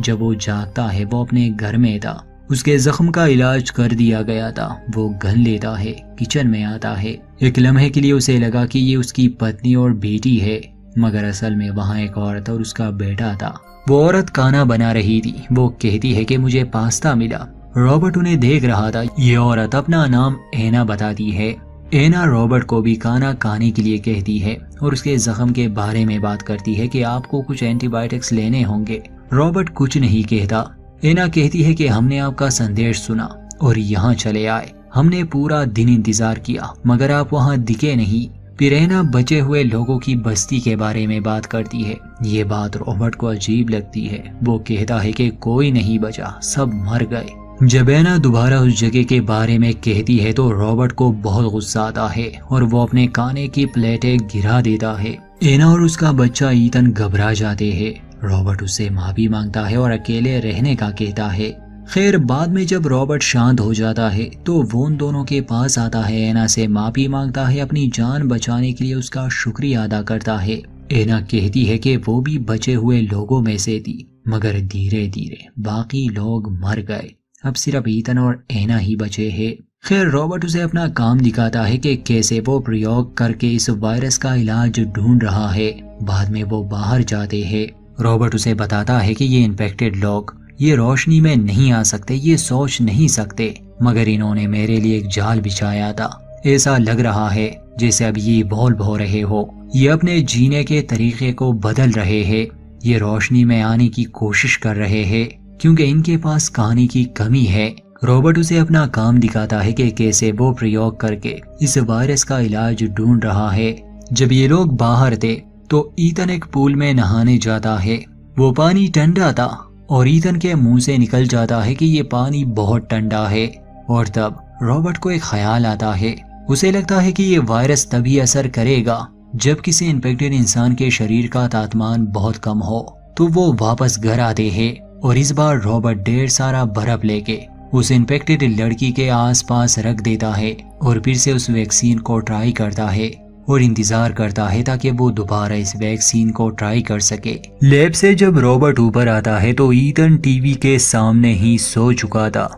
जब वो जागता है वो अपने घर में था। उसके जख्म का इलाज कर दिया गया था। वो गन लेता है, किचन में आता है। एक लम्हे के लिए उसे लगा कि ये उसकी पत्नी और बेटी है, मगर असल में वहाँ एक औरत और उसका बेटा था। वो औरत खाना बना रही थी। वो कहती है कि मुझे पास्ता मिला। रॉबर्ट उन्हें देख रहा था। ये औरत अपना नाम एना बताती है। एना रॉबर्ट को भी खाना खाने के लिए कहती है और उसके जख्म के बारे में बात करती है कि आपको कुछ एंटीबायोटिक्स लेने होंगे। रॉबर्ट कुछ नहीं कहता। एना कहती है कि हमने आपका संदेश सुना और यहाँ चले आए। हमने पूरा दिन इंतजार किया, मगर आप वहाँ दिखे नहीं। फिर एना बचे हुए लोगों की बस्ती के बारे में बात करती है। ये बात रॉबर्ट को अजीब लगती है। वो कहता है कि कोई नहीं बचा, सब मर गए। जब एना दोबारा उस जगह के बारे में कहती है तो रॉबर्ट को बहुत गुस्सा आता है और वो अपने खाने की प्लेटें गिरा देता है। एना और उसका बच्चा ईतन घबरा जाते हैं। रॉबर्ट उससे माफी मांगता है और अकेले रहने का कहता है। खैर बाद में जब रॉबर्ट शांत हो जाता है तो वो उन दोनों के पास आता है, एना से माफी मांगता है, अपनी जान बचाने के लिए उसका शुक्रिया अदा करता है। एना कहती है कि वो भी बचे हुए लोगों में से थी, मगर धीरे धीरे बाकी लोग मर गए। अब सिर्फ ईतन और एना ही बचे हैं। खैर रॉबर्ट उसे अपना काम दिखाता है कि कैसे वो प्रयोग करके इस वायरस का इलाज ढूंढ रहा है। बाद में वो बाहर जाते हैं। रॉबर्ट उसे बताता है कि ये इन्फेक्टेड लोग ये रोशनी में नहीं आ सकते, ये सोच नहीं सकते, मगर इन्होंने मेरे लिए एक जाल बिछाया था। ऐसा लग रहा है जैसे अब ये इवॉल्व हो रहे हो। ये अपने जीने के तरीके को बदल रहे हैं। ये रोशनी में आने की कोशिश कर रहे हैं क्योंकि इनके पास खाने की कमी है। रॉबर्ट उसे अपना काम दिखाता है कि कैसे वो प्रयोग करके इस वायरस का इलाज ढूंढ रहा है। जब ये लोग बाहर थे तो ईतन एक पूल में नहाने जाता है। वो पानी ठंडा था और ईतन के मुंह से निकल जाता है कि ये पानी बहुत ठंडा है। और तब रॉबर्ट को एक ख्याल आता है। उसे लगता है कि ये वायरस तभी असर करेगा जब किसी इन्फेक्टेड इंसान के शरीर का तापमान बहुत कम हो। तो वो वापस घर आते हैं और इस बार रॉबर्ट ढेर सारा बर्फ लेके उस इन्फेक्टेड लड़की के आसपास रख देता है और फिर से उस वैक्सीन को ट्राई करता है और इंतजार करता है ताकि वो दोबारा इस वैक्सीन को ट्राई कर सके। लैब से जब रॉबर्ट ऊपर आता है तो ईतन टीवी के सामने ही सो चुका था।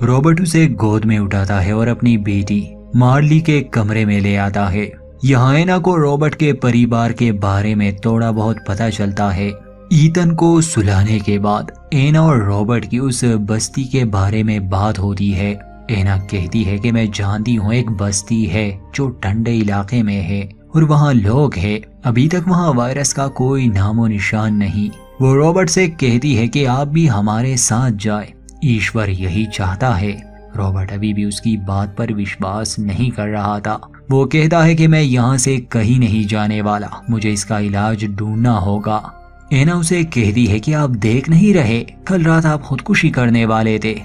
रॉबर्ट उसे गोद में उठाता है और अपनी बेटी मार्ली के कमरे में ले आता है। यहाँ एना को रॉबर्ट के परिवार के बारे में थोड़ा बहुत पता चलता है। ईतन को सुलाने के बाद एना और रॉबर्ट की उस बस्ती के बारे में बात होती है। एना कहती है कि मैं जानती हूँ एक बस्ती है जो ठंडे इलाके में है और वहाँ लोग हैं। अभी तक वहाँ वायरस का कोई नामो निशान नहीं। वो रॉबर्ट से कहती है कि आप भी हमारे साथ जाए, ईश्वर यही चाहता है। रॉबर्ट अभी भी उसकी बात पर विश्वास नहीं कर रहा था। वो कहता है कि मैं यहाँ से कहीं नहीं जाने वाला, मुझे इसका इलाज ढूंढना होगा। एना उसे कहती है कि आप देख नहीं रहे, कल रात आप खुदकुशी करने वाले थे।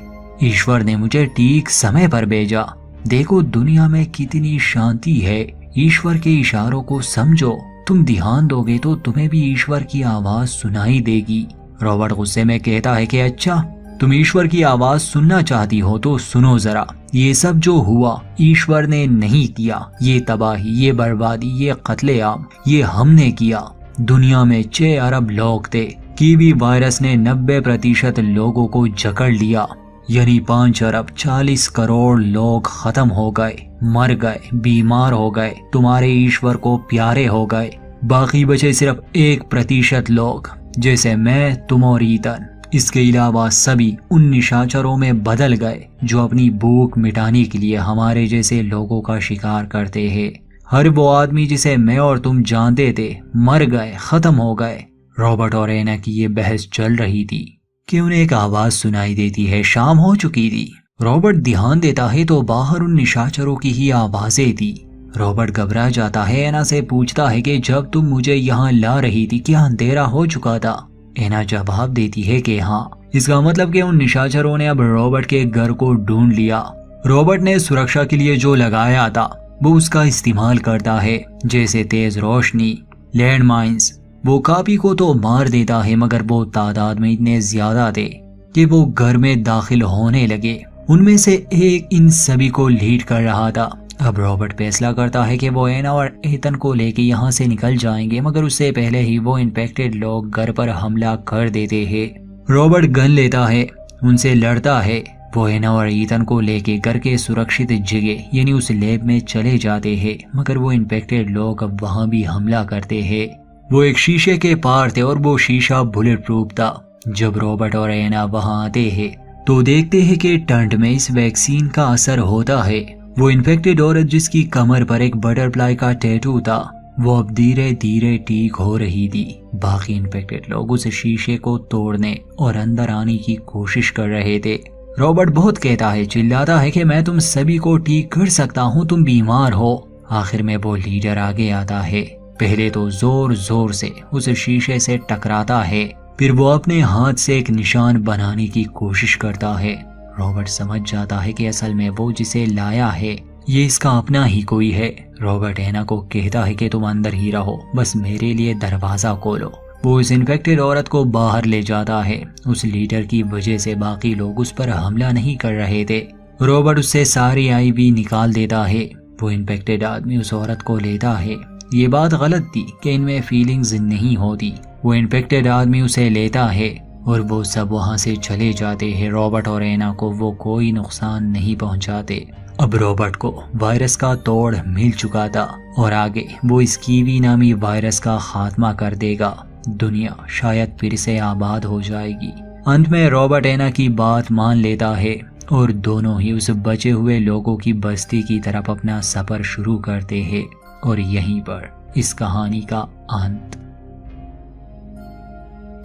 ईश्वर ने मुझे ठीक समय पर भेजा। देखो दुनिया में कितनी शांति है। ईश्वर के इशारों को समझो। तुम ध्यान दोगे तो तुम्हें भी ईश्वर की आवाज सुनाई देगी। रॉबर्ट गुस्से में कहता है कि अच्छा तुम ईश्वर की आवाज सुनना चाहती हो तो सुनो जरा। ये सब जो हुआ ईश्वर ने नहीं किया। ये तबाही, ये बर्बादी, ये कत्लेआम, ये हमने किया। दुनिया में 6 अरब लोग थे। कीवी वायरस ने 90% लोगों को जकड़ लिया, यानी 5 अरब 40 करोड़ लोग खत्म हो गए, मर गए, बीमार हो गए, तुम्हारे ईश्वर को प्यारे हो गए। बाकी बचे सिर्फ 1% लोग, जैसे मैं, तुम और ईतन। इसके अलावा सभी उन निशाचरों में बदल गए जो अपनी भूख मिटाने के लिए हमारे जैसे लोगों का शिकार करते हैं। हर वो आदमी जिसे मैं और तुम जानते थे मर गए, खत्म हो गए। रॉबर्ट और एना की ये बहस चल रही थी कि उन्हें एक आवाज सुनाई देती है। शाम हो चुकी थी। रॉबर्ट ध्यान देता है तो बाहर उन निशाचरों की ही आवाजें थी। रॉबर्ट घबरा जाता है। एना से पूछता है कि जब तुम मुझे यहाँ ला रही थी क्या अंधेरा हो चुका था? एना जवाब देती है कि हाँ। इसका मतलब कि उन निशाचरों ने अब रॉबर्ट के घर को ढूंढ लिया। रॉबर्ट ने सुरक्षा के लिए जो लगाया था वो उसका इस्तेमाल करता है, जैसे तेज रोशनी, लैंड माइन्स। वो कापी को तो मार देता है मगर वो तादाद में इतने ज्यादा थे कि वो घर में दाखिल होने लगे। उनमें से एक इन सभी को लीड कर रहा था। अब रॉबर्ट फैसला करता है कि वो एना और एतन को लेके यहाँ से निकल जाएंगे, मगर उससे पहले ही वो इन्फेक्टेड लोग घर पर हमला कर देते हैं। रॉबर्ट गन लेता है, उनसे लड़ता है। वो एना और ईतन को लेके घर के सुरक्षित जगह यानी उस लैब में चले जाते हैं, मगर वो इन्फेक्टेड लोग अब वहाँ भी हमला करते हैं। वो एक शीशे के पार थे और वो शीशा बुलेट प्रूफ था। जब रॉबर्ट और एना वहाँ आते हैं तो देखते हैं कि टंट में इस वैक्सीन का असर होता है। वो इन्फेक्टेड औरत जिसकी कमर पर एक बटरफ्लाई का टैटू था वो अब धीरे धीरे ठीक हो रही थी। बाकी इन्फेक्टेड लोग उस शीशे को तोड़ने और अंदर आने की कोशिश कर रहे थे। रॉबर्ट बहुत कहता है, चिल्लाता है कि मैं तुम सभी को ठीक कर सकता हूँ, तुम बीमार हो। आखिर में वो लीडर आगे आता है। पहले तो जोर जोर से उस शीशे से टकराता है, फिर वो अपने हाथ से एक निशान बनाने की कोशिश करता है। रॉबर्ट समझ जाता है कि असल में वो जिसे लाया है ये इसका अपना ही कोई है। रॉबर्ट एना को कहता है कि तुम अंदर ही रहो, बस मेरे लिए दरवाजा खोलो। वो उस इन्फेक्टेड औरत को बाहर ले जाता है। उस लीडर की वजह से बाकी लोग उस पर हमला नहीं कर रहे थे। रॉबर्ट उससे सारी आईवी निकाल देता है। वो इन्फेक्टेड आदमी उस औरत को लेता है। ये बात गलत थी कि इनमें फीलिंग्स नहीं होती। वो इन्फेक्टेड आदमी उसे लेता है और वो सब वहाँ से चले जाते हैं। रॉबर्ट और एना को वो कोई नुकसान नहीं पहुँचाते। अब रॉबर्ट को वायरस का तोड़ मिल चुका था और आगे वो इस कीवी नामी वायरस का खात्मा कर देगा। दुनिया शायद फिर से आबाद हो जाएगी। अंत में रॉबर्ट एना की बात मान लेता है और दोनों ही उस बचे हुए लोगों की बस्ती की तरफ अपना सफर शुरू करते हैं। और यहीं पर इस कहानी का अंत।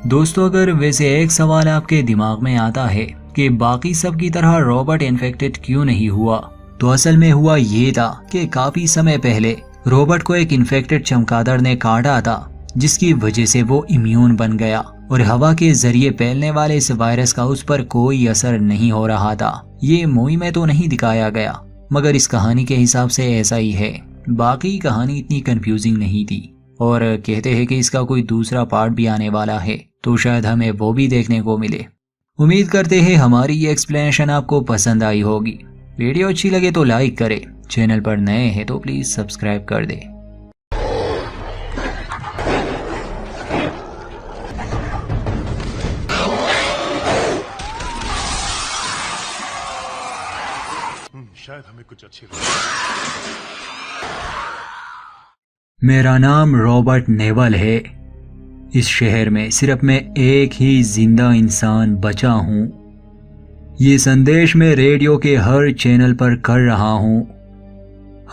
दोस्तों, अगर वैसे एक सवाल आपके दिमाग में आता है कि बाकी सब की तरह रॉबर्ट इन्फेक्टेड क्यों नहीं हुआ, तो असल में हुआ ये था कि काफी समय पहले रॉबर्ट को एक इन्फेक्टेड चमगादड़ ने काटा था, जिसकी वजह से वो इम्यून बन गया और हवा के जरिए फैलने वाले इस वायरस का उस पर कोई असर नहीं हो रहा था। ये मूवी में तो नहीं दिखाया गया, मगर इस कहानी के हिसाब से ऐसा ही है। बाकी कहानी इतनी कंफ्यूजिंग नहीं थी और कहते हैं कि इसका कोई दूसरा पार्ट भी आने वाला है, तो शायद हमें वो भी देखने को मिले। उम्मीद करते हैं हमारी ये एक्सप्लेनेशन आपको पसंद आई होगी। वीडियो अच्छी लगे तो लाइक करें, चैनल पर नए हैं तो प्लीज सब्सक्राइब कर दें। शायद हमें कुछ अच्छी मेरा नाम रॉबर्ट नेवल है। इस शहर में सिर्फ मैं एक ही जिंदा इंसान बचा हूँ। ये संदेश मैं रेडियो के हर चैनल पर कर रहा हूँ।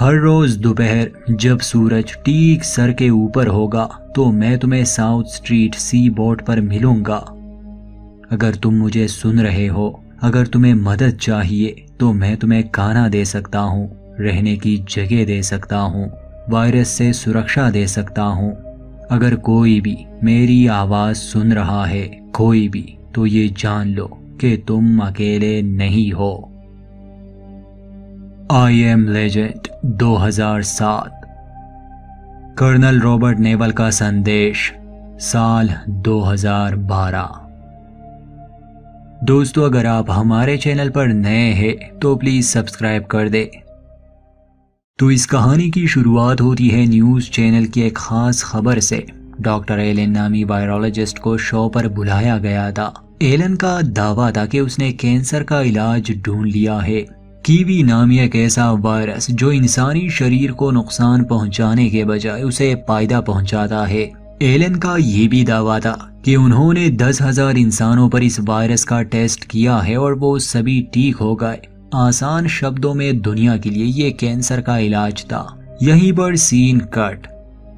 हर रोज दोपहर जब सूरज ठीक सर के ऊपर होगा तो मैं तुम्हें साउथ स्ट्रीट सी बोट पर मिलूंगा। अगर तुम मुझे सुन रहे हो, अगर तुम्हें मदद चाहिए तो मैं तुम्हें खाना दे सकता हूँ, रहने की जगह दे सकता हूँ, वायरस से सुरक्षा दे सकता हूँ। अगर कोई भी मेरी आवाज सुन रहा है, कोई भी, तो ये जान लो कि तुम अकेले नहीं हो। I am legend 2007। Colonel Robert Neville का संदेश, साल 2012। दोस्तों, अगर आप हमारे चैनल पर नए हैं तो प्लीज सब्सक्राइब कर दे। तो इस कहानी की शुरुआत होती है न्यूज़ चैनल की एक खास खबर से। डॉक्टर एलन नामी वायरोलॉजिस्ट को शो पर बुलाया गया था। एलन का दावा था कि उसने कैंसर का इलाज ढूंढ लिया है। कीवी नामी एक ऐसा वायरस जो इंसानी शरीर को नुकसान पहुंचाने के बजाय उसे फायदा पहुंचाता है। एलन का ये भी दावा था कि उन्होंने 10,000 इंसानों पर इस वायरस का टेस्ट किया है और वो सभी ठीक हो गए। आसान शब्दों में दुनिया के लिए ये कैंसर का इलाज था। यहीं पर सीन कट।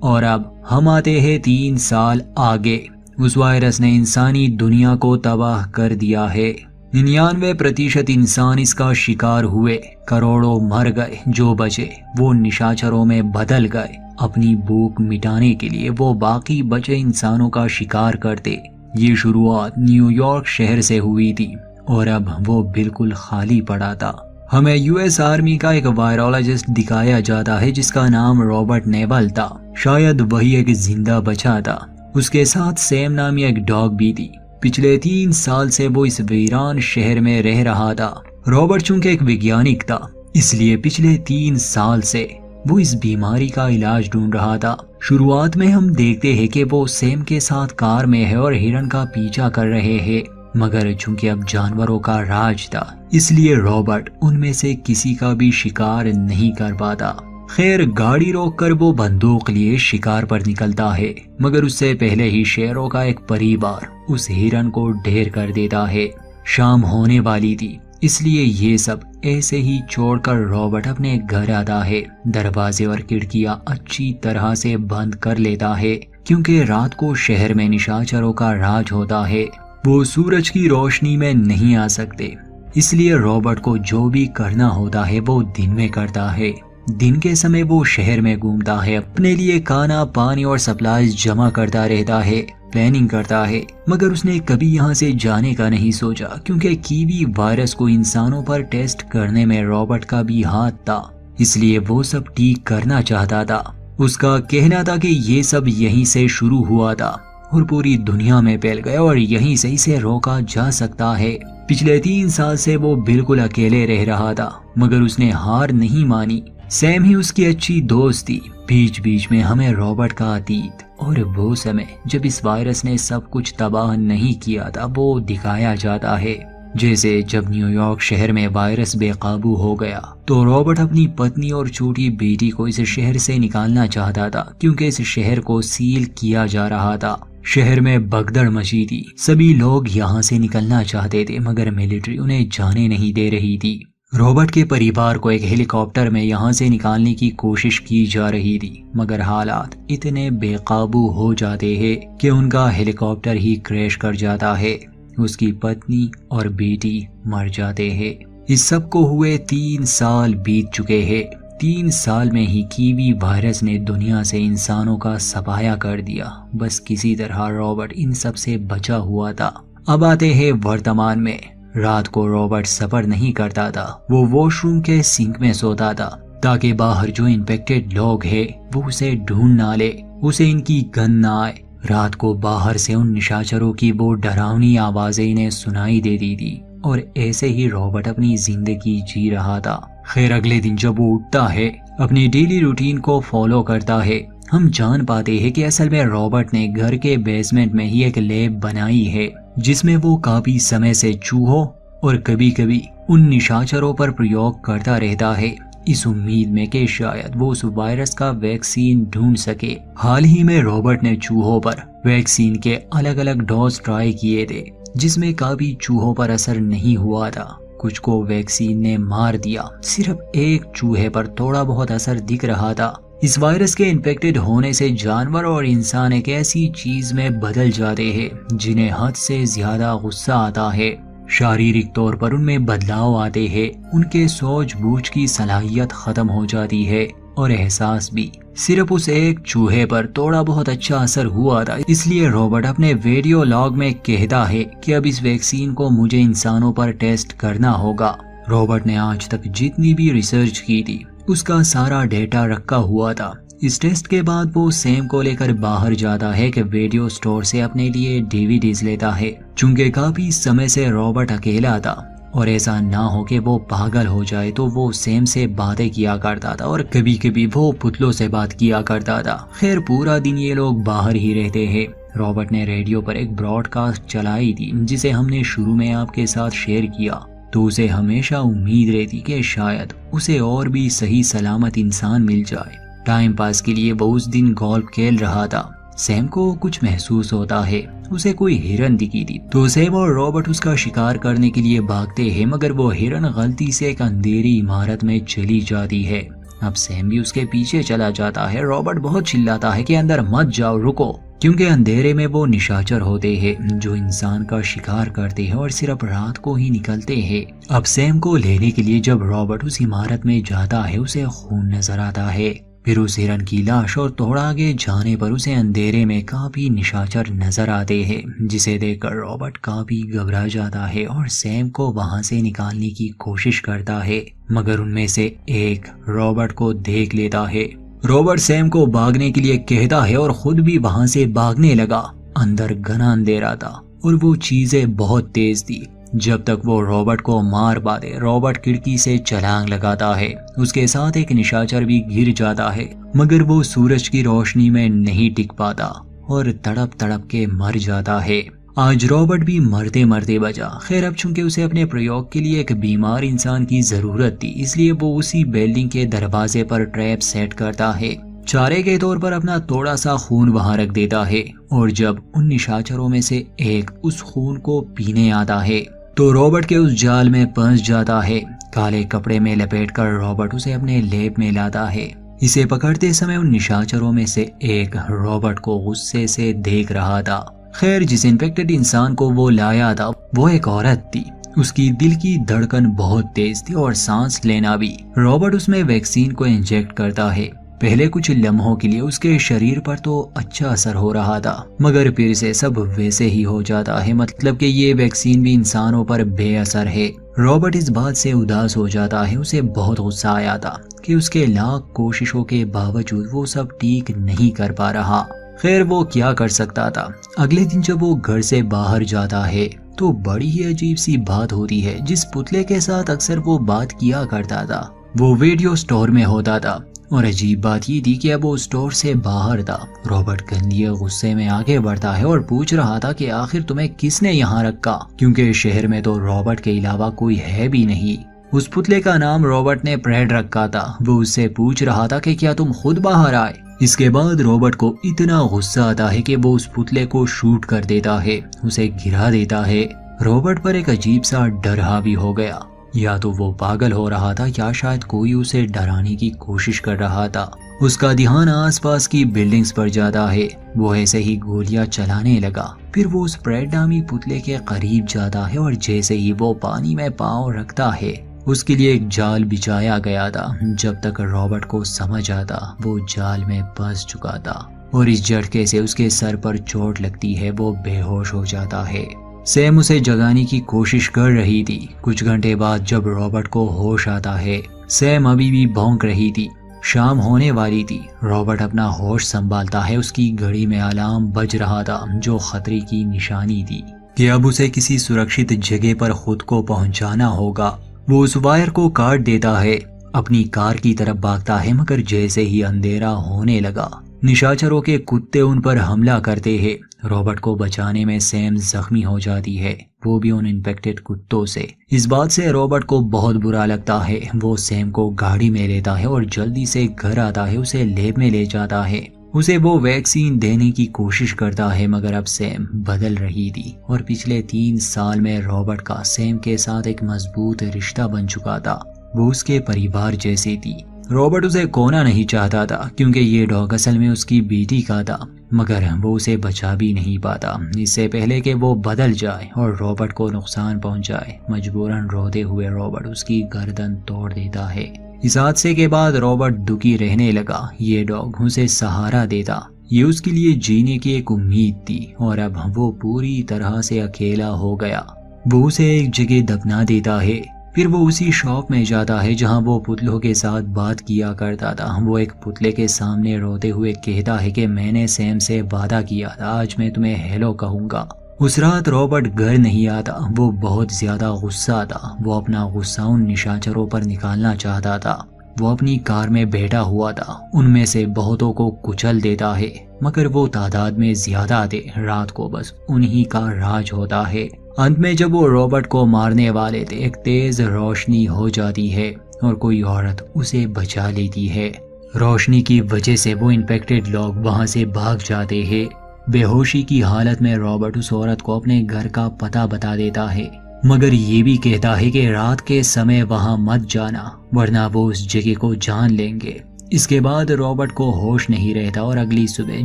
और अब हम आते हैं 3 साल आगे। उस वायरस ने इंसानी दुनिया को तबाह कर दिया है। 99% इंसान इसका शिकार हुए, करोड़ों मर गए, जो बचे वो निशाचरों में बदल गए। अपनी भूख मिटाने के लिए वो बाकी बचे इंसानों का शिकार करते। ये शुरुआत न्यूयॉर्क शहर से हुई थी और अब वो बिल्कुल खाली पड़ा था। हमें यूएस आर्मी का एक वायरोलॉजिस्ट दिखाया जाता है जिसका नाम रॉबर्ट नेवल था। शायद वही एक जिंदा बचा था। उसके साथ सैम नामी एक डॉग भी थी। पिछले 3 साल से वो इस वीरान शहर में रह रहा था। रॉबर्ट चूंकि एक वैज्ञानिक था, इसलिए पिछले 3 साल से वो इस बीमारी का इलाज ढूंढ रहा था। शुरुआत में हम देखते हैं कि वो सैम के साथ कार में है और हिरन का पीछा कर रहे हैं, मगर चूंकि अब जानवरों का राज था, इसलिए रॉबर्ट उनमें से किसी का भी शिकार नहीं कर पाता। खैर, गाड़ी रोककर वो बंदूक लिए शिकार पर निकलता है, मगर उससे पहले ही शेरों का एक परिवार उस हिरन को ढेर कर देता है। शाम होने वाली थी, इसलिए ये सब ऐसे ही छोड़कर रॉबर्ट अपने घर आता है। दरवाजे और खिड़कियां अच्छी तरह से बंद कर लेता है, क्योंकि रात को शहर में निशाचरों का राज होता है। वो सूरज की रोशनी में नहीं आ सकते, इसलिए रॉबर्ट को जो भी करना होता है वो दिन में करता है। दिन के समय वो शहर में घूमता है, अपने लिए खाना, पानी और सप्लाईज जमा करता रहता है, प्लानिंग करता है, मगर उसने कभी यहाँ से जाने का नहीं सोचा, क्योंकि कीवी वायरस को इंसानों पर टेस्ट करने में रॉबर्ट का भी हाथ था, इसलिए वो सब ठीक करना चाहता था। उसका कहना था कि ये सब यहीं से शुरू हुआ था और पूरी दुनिया में फैल गया और यहीं से इसे रोका जा सकता है। पिछले 3 साल से वो बिल्कुल अकेले रह रहा था, मगर उसने हार नहीं मानी। सैम ही उसकी अच्छी दोस्त थी। बीच बीच में हमें रॉबर्ट का अतीत और वो समय जब इस वायरस ने सब कुछ तबाह नहीं किया था वो दिखाया जाता है। जैसे जब न्यूयॉर्क शहर में वायरस बेकाबू हो गया तो रॉबर्ट अपनी पत्नी और छोटी बेटी को इस शहर से निकालना चाहता था, क्योंकि इस शहर को सील किया जा रहा था। शहर में भगदड़ मची थी, सभी लोग यहाँ से निकलना चाहते थे, मगर मिलिट्री उन्हें जाने नहीं दे रही थी। रॉबर्ट के परिवार को एक हेलीकॉप्टर में यहाँ से निकालने की कोशिश की जा रही थी, मगर हालात इतने बेकाबू हो जाते हैं कि उनका हेलीकॉप्टर ही क्रैश कर जाता है। उसकी पत्नी और बेटी मर जाते हैं। इस सब को हुए 3 साल बीत चुके हैं। 3 साल में ही कीवी वायरस ने दुनिया से इंसानों का सफाया कर दिया। बस किसी तरह रॉबर्ट इन सब से बचा हुआ था। अब आते हैं वर्तमान में। रात को रॉबर्ट सफर नहीं करता था, वो वॉशरूम के सिंक में सोता था, ताकि बाहर जो इन्फेक्टेड लोग हैं वो उसे ढूंढ ना ले, उसे इनकी गंध ना आए। रात को बाहर से उन निशाचरों की वो डरावनी आवाजें इन्हें सुनाई देती थी और ऐसे ही रॉबर्ट अपनी जिंदगी जी रहा था। खैर, अगले दिन जब वो उठता है, अपनी डेली रूटीन को फॉलो करता है, हम जान पाते हैं कि असल में रॉबर्ट ने घर के बेसमेंट में ही एक लैब बनाई है, जिसमें वो काफी समय से चूहों और कभी कभी उन निशाचरों पर प्रयोग करता रहता है, इस उम्मीद में कि शायद वो उस वायरस का वैक्सीन ढूंढ सके। हाल ही में रॉबर्ट ने चूहों पर वैक्सीन के अलग अलग डोज ट्राई किए थे, जिसमें काफी चूहों पर असर नहीं हुआ था। कुछ को वैक्सीन ने मार दिया, सिर्फ एक चूहे पर थोड़ा बहुत असर दिख रहा था। इस वायरस के इन्फेक्टेड होने से जानवर और इंसान एक ऐसी चीज में बदल जाते हैं जिन्हें हद से ज्यादा गुस्सा आता है। शारीरिक तौर पर उनमें बदलाव आते हैं, उनके सूझबूझ की सलाहियत खत्म हो जाती है और एहसास भी। सिर्फ उस एक चूहे पर थोड़ा बहुत अच्छा असर हुआ था, इसलिए रॉबर्ट अपने वीडियो लॉग में कहता है कि अब इस वैक्सीन को मुझे इंसानों पर टेस्ट करना होगा। रॉबर्ट ने आज तक जितनी भी रिसर्च की थी उसका सारा डेटा रखा हुआ था। इस टेस्ट के बाद वो सैम को लेकर बाहर जाता है कि वीडियो स्टोर से अपने लिए डीवीडीज लेता है। चूंकि काफी समय से रॉबर्ट अकेला था और ऐसा ना हो कि वो पागल हो जाए, तो वो सैम से बातें किया करता था और कभी कभी वो पुतलों से बात किया करता था। खैर, पूरा दिन ये लोग बाहर ही रहते हैं। रॉबर्ट ने रेडियो पर एक ब्रॉडकास्ट चलाई थी जिसे हमने शुरू में आपके साथ शेयर किया। तो उसे हमेशा उम्मीद रहती कि शायद उसे और भी सही सलामत इंसान मिल जाए। टाइम पास के लिए वो उस दिन गोल्फ खेल रहा था। सैम को कुछ महसूस होता है, उसे कोई हिरन दिखी थी, तो सैम और रॉबर्ट उसका शिकार करने के लिए भागते हैं, मगर वो हिरन गलती से एक अंधेरी इमारत में चली जाती है। अब सैम भी उसके पीछे चला जाता है। रॉबर्ट बहुत चिल्लाता है कि अंदर मत जाओ, रुको, क्योंकि अंधेरे में वो निशाचर होते हैं जो इंसान का शिकार करते हैं और सिर्फ रात को ही निकलते हैं। अब सैम को लेने के लिए जब रॉबर्ट उस इमारत में जाता है, उसे खून नजर आता है। फिर उस हिरन की लाश और थोड़ा आगे जाने पर उसे अंधेरे में काफी निशाचर नजर आते हैं, जिसे देखकर रॉबर्ट काफी घबरा जाता है और सैम को वहां से निकालने की कोशिश करता है, मगर उनमें से एक रॉबर्ट को देख लेता है। रॉबर्ट सैम को भागने के लिए कहता है और खुद भी वहां से भागने लगा। अंदर घना अंधेरा था और वो चीजें बहुत तेज थी। जब तक वो रॉबर्ट को मार पाते, रॉबर्ट खिड़की से छलांग लगाता है। उसके साथ एक निशाचर भी गिर जाता है, मगर वो सूरज की रोशनी में नहीं टिक पाता और तड़प तड़प के मर जाता है। आज रॉबर्ट भी मरते मरते बचा। खैर, अब चूंकि उसे अपने प्रयोग के लिए एक बीमार इंसान की जरूरत थी, इसलिए वो उसी बिल्डिंग के दरवाजे पर ट्रैप सेट करता है। चारे के तौर पर अपना थोड़ा सा खून वहां रख देता है और जब उन निशाचरों में से एक उस खून को पीने आता है तो रॉबर्ट के उस जाल में फंस जाता है। काले कपड़े में लपेटकर रॉबर्ट उसे अपने लेप में लाता है। इसे पकड़ते समय उन निशाचरों में से एक रॉबर्ट को गुस्से से देख रहा था। खैर, जिस इन्फेक्टेड इंसान को वो लाया था वो एक औरत थी। उसकी दिल की धड़कन बहुत तेज थी और सांस लेना भी। रॉबर्ट उसमें वैक्सीन को इंजेक्ट करता है। पहले कुछ लम्हों के लिए उसके शरीर पर तो अच्छा असर हो रहा था, मगर फिर से सब वैसे ही हो जाता है। मतलब कि ये वैक्सीन भी इंसानों पर बेअसर है। रॉबर्ट इस बात से उदास हो जाता है। उसे बहुत गुस्सा आया था कि उसके लाख कोशिशों के बावजूद वो सब ठीक नहीं कर पा रहा। खैर, वो क्या कर सकता था। अगले दिन जब वो घर से बाहर जाता है तो बड़ी ही अजीब सी बात होती है। जिस पुतले के साथ अक्सर वो बात किया करता था वो वीडियो स्टोर में होता था, और अजीब बात ये थी कि अब वो स्टोर से बाहर था। रॉबर्ट गंदे गुस्से में आगे बढ़ता है और पूछ रहा था कि आखिर तुम्हें किसने यहाँ रखा, क्योंकि शहर में तो रॉबर्ट के अलावा कोई है भी नहीं। उस पुतले का नाम रॉबर्ट ने फ्रेड रखा था। वो उससे पूछ रहा था कि क्या तुम खुद बाहर आए। इसके बाद रॉबर्ट को इतना गुस्सा आता है कि वो उस पुतले को शूट कर देता है, उसे गिरा देता है। रॉबर्ट पर एक अजीब सा डर हावी हो गया। या तो वो पागल हो रहा था या शायद कोई उसे डराने की कोशिश कर रहा था। उसका ध्यान आसपास की बिल्डिंग्स पर जाता है। वो ऐसे ही गोलियां चलाने लगा। फिर वो उस फ्रेड नामी पुतले के करीब जाता है और जैसे ही वो पानी में पाँव रखता है उसके लिए एक जाल बिछाया गया था। जब तक रॉबर्ट को समझ आता वो जाल में फंस चुका था और इस झटके से उसके सर पर चोट लगती है। वो बेहोश हो जाता है। सैम उसे जगाने की कोशिश कर रही थी। कुछ घंटे बाद जब रॉबर्ट को होश आता है, सैम अभी भी भौंक रही थी। शाम होने वाली थी। रॉबर्ट अपना होश संभालता है। उसकी घड़ी में अलार्म बज रहा था जो खतरे की निशानी थी कि अब उसे किसी सुरक्षित जगह पर खुद को पहुंचाना होगा। वो उस वायर को काट देता है, अपनी कार की तरफ भागता है, मगर जैसे ही अंधेरा होने लगा निशाचरों के कुत्ते उन पर हमला करते हैं। रॉबर्ट को बचाने में सैम जख्मी हो जाती है, वो भी उन इन्फेक्टेड कुत्तों से। इस बात से रॉबर्ट को बहुत बुरा लगता है। वो सैम को गाड़ी में लेता है और जल्दी से घर आता है, उसे लैब में ले जाता है। उसे वो वैक्सीन देने की कोशिश करता है, मगर अब सैम बदल रही थी और पिछले 3 साल में रॉबर्ट का सैम के साथ एक मजबूत रिश्ता बन चुका था। वो उसके परिवार जैसी थी। रॉबर्ट उसे खोना नहीं चाहता था क्योंकि ये डॉग असल में उसकी बेटी का था, मगर वो उसे बचा भी नहीं पाता। इससे पहले कि वो बदल जाए और रॉबर्ट को नुकसान पहुंचाए, मजबूरन रोते हुए रॉबर्ट उसकी गर्दन तोड़ देता है। इस हादसे के बाद रॉबर्ट दुखी रहने लगा। ये डॉग उसे सहारा देता, ये उसके लिए जीने की एक उम्मीद थी, और अब वो पूरी तरह से अकेला हो गया। वो उसे एक जगह दफना देता है। फिर वो उसी शॉप में जाता है जहां वो पुतलों के साथ बात किया करता था। वो एक पुतले के सामने रोते हुए कहता है कि मैंने सैम से वादा किया था, आज मैं तुम्हें हेलो कहूंगा। उस रात रॉबर्ट घर नहीं आता। वो बहुत ज्यादा गुस्सा था। वो अपना गुस्सा उन निशाचरों पर निकालना चाहता था। वो अपनी कार में बैठा हुआ था, उनमें से बहुतों को कुचल देता है, मगर वो तादाद में ज्यादा थे। रात को बस उन्हीं का राज होता है। अंत में जब वो रॉबर्ट को मारने वाले थे, एक तेज रोशनी हो जाती है और कोई औरत उसे बचा लेती है। रोशनी की वजह से वो इन्फेक्टेड लोग वहां से भाग जाते हैं। बेहोशी की हालत में रॉबर्ट उस औरत को अपने घर का पता बता देता है, मगर ये भी कहता है कि रात के समय वहां मत जाना वरना वो उस जगह को जान लेंगे। इसके बाद रॉबर्ट को होश नहीं रहता और अगली सुबह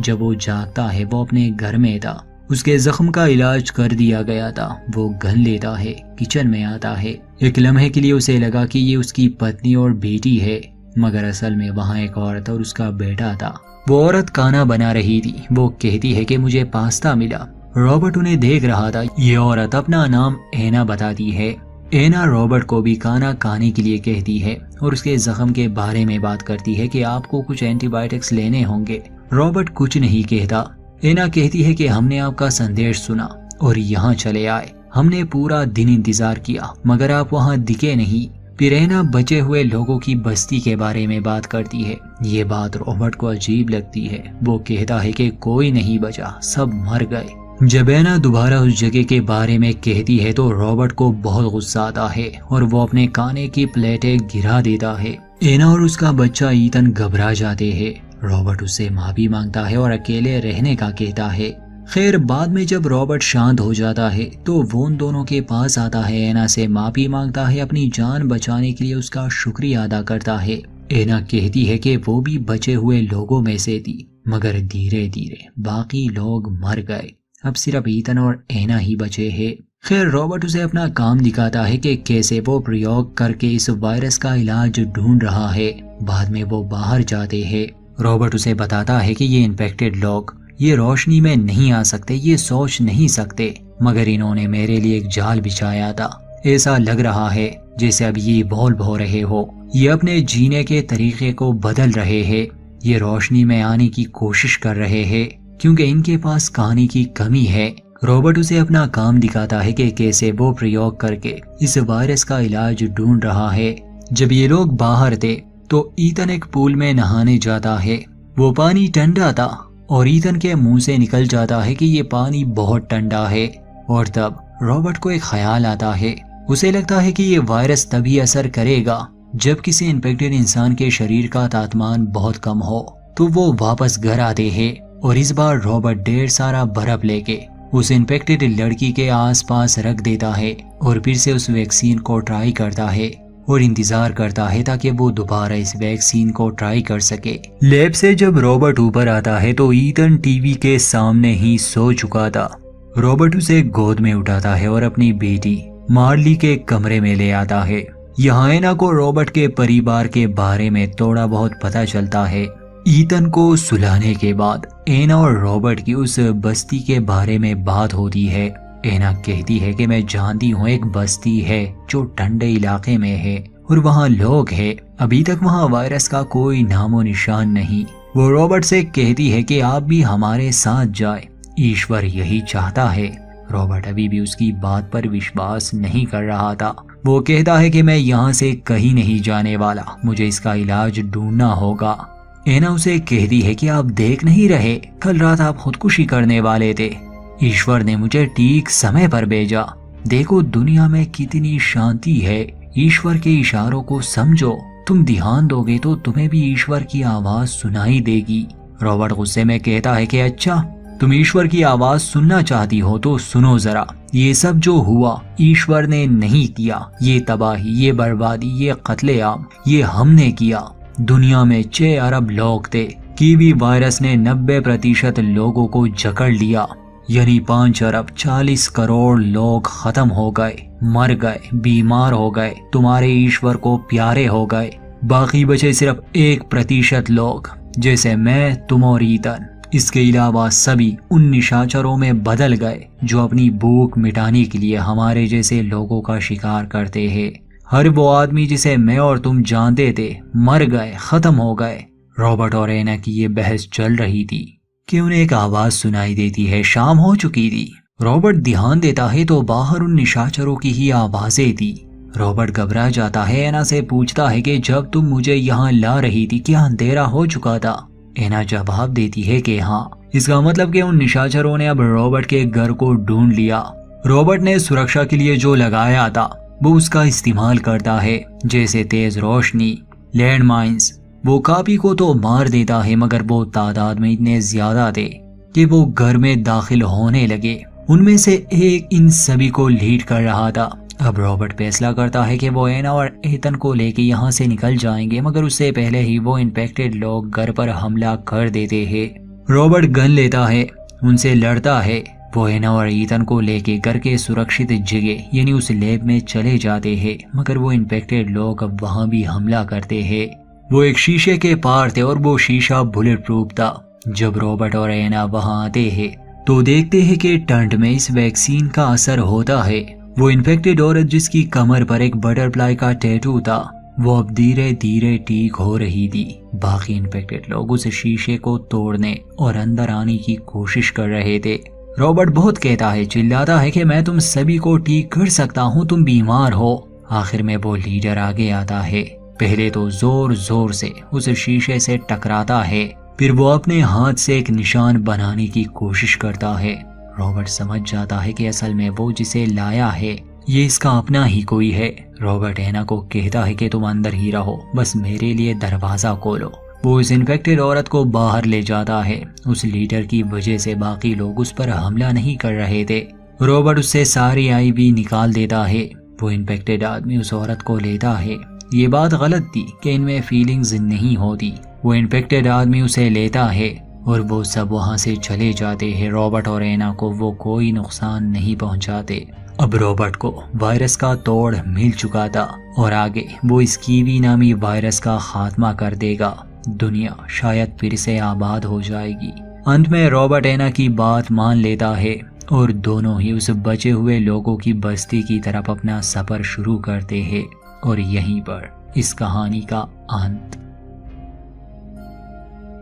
जब वो जागता है वो अपने घर में था। उसके जख्म का इलाज कर दिया गया था। वो गन लेता है, किचन में आता है। एक लम्हे के लिए उसे लगा कि ये उसकी पत्नी और बेटी है, मगर असल में वहाँ एक औरत और उसका बेटा था। वो औरत खाना बना रही थी। वो कहती है कि मुझे पास्ता मिला। रॉबर्ट उन्हें देख रहा था। ये औरत अपना नाम एना बताती है। एना रॉबर्ट को भी खाना खाने के लिए कहती है और उसके जख्म के बारे में बात करती है कि आपको कुछ एंटीबायोटिक्स लेने होंगे। रॉबर्ट कुछ नहीं कहता। एना कहती है कि हमने आपका संदेश सुना और यहाँ चले आए। हमने पूरा दिन इंतजार किया मगर आप वहाँ दिखे नहीं। फिर एना बचे हुए लोगों की बस्ती के बारे में बात करती है। ये बात रॉबर्ट को अजीब लगती है। वो कहता है कि कोई नहीं बचा, सब मर गए। जब एना दोबारा उस जगह के बारे में कहती है तो रॉबर्ट को बहुत गुस्सा आता है और वो अपने खाने की प्लेटें गिरा देता है। एना और उसका बच्चा ईतन घबरा जाते हैं। रॉबर्ट उससे माफी मांगता है और अकेले रहने का कहता है। खैर बाद में जब रॉबर्ट शांत हो जाता है तो वो उन दोनों के पास आता है, एना से माफी मांगता है, अपनी जान बचाने के लिए उसका शुक्रिया अदा करता है। एना कहती है कि वो भी बचे हुए लोगों में से थी, मगर धीरे धीरे बाकी लोग मर गए। अब सिर्फ ईतन और एना ही बचे हैं। खैर रॉबर्ट उसे अपना काम दिखाता है कि कैसे वो प्रयोग करके इस वायरस का इलाज ढूंढ रहा है। बाद में वो बाहर जाते हैं। रॉबर्ट उसे बताता है कि ये इन्फेक्टेड लोग ये रोशनी में नहीं आ सकते, ये सोच नहीं सकते, मगर इन्होंने मेरे लिए एक जाल बिछाया था। ऐसा लग रहा है जैसे अब ये इवॉल्व हो रहे हो। ये अपने जीने के तरीके को बदल रहे हैं। ये रोशनी में आने की कोशिश कर रहे हैं क्योंकि इनके पास खाने की कमी है। रॉबर्ट उसे अपना काम दिखाता है कि कैसे वो प्रयोग करके इस वायरस का इलाज ढूंढ रहा है। जब ये लोग बाहर थे तो ईतन एक पूल में नहाने जाता है। वो पानी ठंडा था और ईतन के मुंह से निकल जाता है कि ये पानी बहुत ठंडा है। और तब रॉबर्ट को एक ख्याल आता है। उसे लगता है कि ये वायरस तभी असर करेगा जब किसी इन्फेक्टेड इंसान के शरीर का तापमान बहुत कम हो। तो वो वापस घर आते हैं और इस बार रॉबर्ट ढेर सारा बर्फ लेके उस इन्फेक्टेड लड़की के आसपास रख देता है और फिर से उस वैक्सीन को ट्राई करता है और इंतजार करता है ताकि वो दोबारा इस वैक्सीन को ट्राई कर सके। लैब से जब रॉबर्ट ऊपर आता है तो ईतन टीवी के सामने ही सो चुका था। रॉबर्ट उसे गोद में उठाता है और अपनी बेटी मार्ली के कमरे में ले आता है। यहाँ एना को रॉबर्ट के परिवार के बारे में थोड़ा बहुत पता चलता है। ईतन को सुलाने के बाद एना और रॉबर्ट की उस बस्ती के बारे में बात होती है। एना कहती है कि मैं जानती हूँ एक बस्ती है जो ठंडे इलाके में है और वहाँ लोग हैं। अभी तक वहाँ वायरस का कोई नामो निशान नहीं। वो रॉबर्ट से कहती है कि आप भी हमारे साथ जाए, ईश्वर यही चाहता है। रॉबर्ट अभी भी उसकी बात पर विश्वास नहीं कर रहा था। वो कहता है कि मैं यहाँ से कहीं नहीं जाने वाला, मुझे इसका इलाज ढूंढना होगा। एना उसे कहती है कि आप देख नहीं रहे, कल रात आप खुदकुशी करने वाले थे। ईश्वर ने मुझे ठीक समय पर भेजा। देखो दुनिया में कितनी शांति है। ईश्वर के इशारों को समझो। तुम ध्यान दोगे तो तुम्हें भी ईश्वर की आवाज सुनाई देगी। रॉबर्ट गुस्से में कहता है कि अच्छा, तुम ईश्वर की आवाज सुनना चाहती हो तो सुनो जरा। ये सब जो हुआ ईश्वर ने नहीं किया। ये तबाही, ये बर्बादी, ये कत्लेआम, ये हमने किया। दुनिया में 6 अरब लोग थे। कीवी वायरस ने 90% लोगों को जकड़ लिया, यानी 5 अरब 40 करोड़ लोग खत्म हो गए, मर गए, बीमार हो गए, तुम्हारे ईश्वर को प्यारे हो गए। बाकी बचे सिर्फ 1% लोग, जैसे मैं, तुम और ईतन। इसके अलावा सभी उन निशाचरों में बदल गए जो अपनी भूख मिटाने के लिए हमारे जैसे लोगों का शिकार करते हैं। हर वो आदमी जिसे मैं और तुम जानते थे मर गए, खत्म हो गए। रॉबर्ट और एना की ये बहस चल रही थी कि उन्हें एक आवाज सुनाई देती है। शाम हो चुकी थी। रॉबर्ट ध्यान देता है तो बाहर उन निशाचरों की ही आवाजें थी। रॉबर्ट घबरा जाता है। एना से पूछता है कि जब तुम मुझे यहाँ ला रही थी क्या अंधेरा हो चुका था? एना जवाब देती है कि हाँ। इसका मतलब कि उन निशाचरों ने अब रॉबर्ट के घर को ढूंढ लिया। रॉबर्ट ने सुरक्षा के लिए जो लगाया था वो उसका इस्तेमाल करता है, जैसे तेज रोशनी, लैंड माइन्स। वो कापी को तो मार देता है, मगर वो तादाद में इतने ज्यादा थे कि वो घर में दाखिल होने लगे। उनमें से एक इन सभी को लीड कर रहा था। अब रॉबर्ट फैसला करता है कि वो एना और एथन को लेके यहाँ से निकल जाएंगे, मगर उससे पहले ही वो इन्फेक्टेड लोग घर पर हमला कर देते हैं। रॉबर्ट गन लेता है, उनसे लड़ता है। वो एना और ईथन को लेके घर के सुरक्षित जगह यानी उस लैब में चले जाते हैं, मगर वो इन्फेक्टेड लोग अब वहाँ भी हमला करते हैं। वो एक शीशे के पार थे और वो शीशा बुलेट प्रूफ था। जब रॉबर्ट और एना वहाँ आते हैं तो देखते हैं कि टंट में इस वैक्सीन का असर होता है। वो इन्फेक्टेड औरत जिसकी कमर पर एक बटरफ्लाई का टैटू था, वो अब धीरे धीरे ठीक हो रही थी। बाकी इन्फेक्टेड लोग उस शीशे को तोड़ने और अंदर आने की कोशिश कर रहे थे। रॉबर्ट बहुत कहता है, चिल्लाता है कि मैं तुम सभी को ठीक कर सकता हूँ, तुम बीमार हो। आखिर में वो लीडर आगे आता है। पहले तो जोर जोर से उस शीशे से टकराता है, फिर वो अपने हाथ से एक निशान बनाने की कोशिश करता है। रॉबर्ट समझ जाता है कि असल में वो जिसे लाया है ये इसका अपना ही कोई है। रॉबर्ट एना को कहता है कि तुम अंदर ही रहो, बस मेरे लिए दरवाजा खोलो। वो उस इन्फेक्टेड औरत को बाहर ले जाता है। उस लीडर की वजह से बाकी लोग उस पर हमला नहीं कर रहे थे। रॉबर्ट उससे सारी आईवी निकाल देता है। वो इन्फेक्टेड आदमी उस औरत को लेता है। ये बात गलत थी कि इनमें फीलिंग्स नहीं होती। वो इन्फेक्टेड आदमी उसे लेता है और वो सब वहाँ से चले जाते हैं। रॉबर्ट और एना को वो कोई नुकसान नहीं पहुँचाते। अब रॉबर्ट को वायरस का तोड़ मिल चुका था और आगे वो इस कीवी नामी वायरस का खात्मा कर देगा। दुनिया शायद फिर से आबाद हो जाएगी। अंत में रॉबर्ट एना की बात मान लेता है और दोनों ही उस बचे हुए लोगों की बस्ती की तरफ अपना सफर शुरू करते हैं। और यहीं पर इस कहानी का अंत।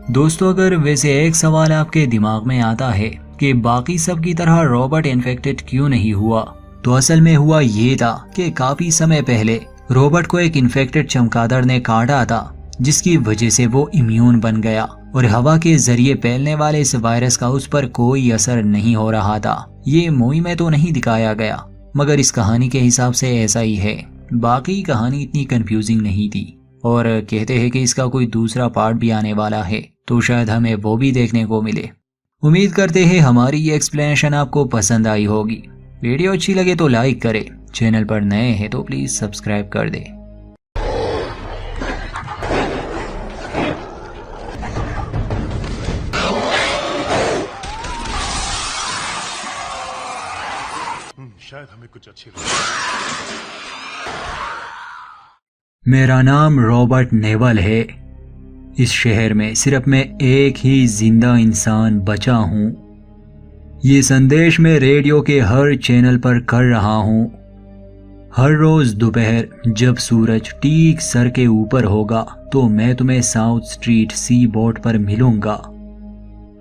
दोस्तों, अगर वैसे एक सवाल आपके दिमाग में आता है कि बाकी सब की तरह रॉबर्ट इन्फेक्टेड क्यों नहीं हुआ, तो असल में हुआ ये था कि काफी समय पहले रॉबर्ट को एक इन्फेक्टेड चमगादड़ ने काटा था, जिसकी वजह से वो इम्यून बन गया और हवा के जरिए फैलने वाले इस वायरस का उस पर कोई असर नहीं हो रहा था। ये मूवी में तो नहीं दिखाया गया, मगर इस कहानी के हिसाब से ऐसा ही है। बाकी कहानी इतनी कंफ्यूजिंग नहीं थी और कहते हैं कि इसका कोई दूसरा पार्ट भी आने वाला है, तो शायद हमें वो भी देखने को मिले। उम्मीद करते हैं हमारी ये एक्सप्लेनेशन आपको पसंद आई होगी। वीडियो अच्छी लगे तो लाइक करें, चैनल पर नए हैं तो प्लीज सब्सक्राइब कर दें। शायद हमें कुछ अच्छी लगे। मेरा नाम रॉबर्ट नेवल है। इस शहर में सिर्फ मैं एक ही जिंदा इंसान बचा हूँ। ये संदेश मैं रेडियो के हर चैनल पर कर रहा हूँ। हर रोज दोपहर जब सूरज ठीक सर के ऊपर होगा तो मैं तुम्हें साउथ स्ट्रीट सी बोर्ड पर मिलूंगा।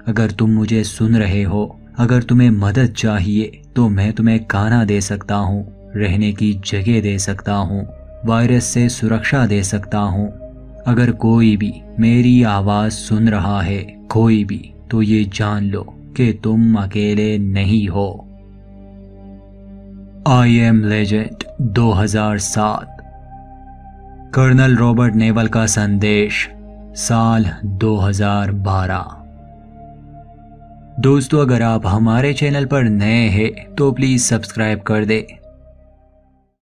अगर तुम मुझे सुन रहे हो, अगर तुम्हें मदद चाहिए तो मैं तुम्हें खाना दे सकता हूँ, रहने की जगह दे सकता हूँ, वायरस से सुरक्षा दे सकता हूँ। अगर कोई भी मेरी आवाज सुन रहा है, कोई भी, तो ये जान लो कि तुम अकेले नहीं हो। I am legend 2007। Colonel Robert Neville का संदेश, साल 2012। दोस्तों, अगर आप हमारे चैनल पर नए हैं तो प्लीज सब्सक्राइब कर दे।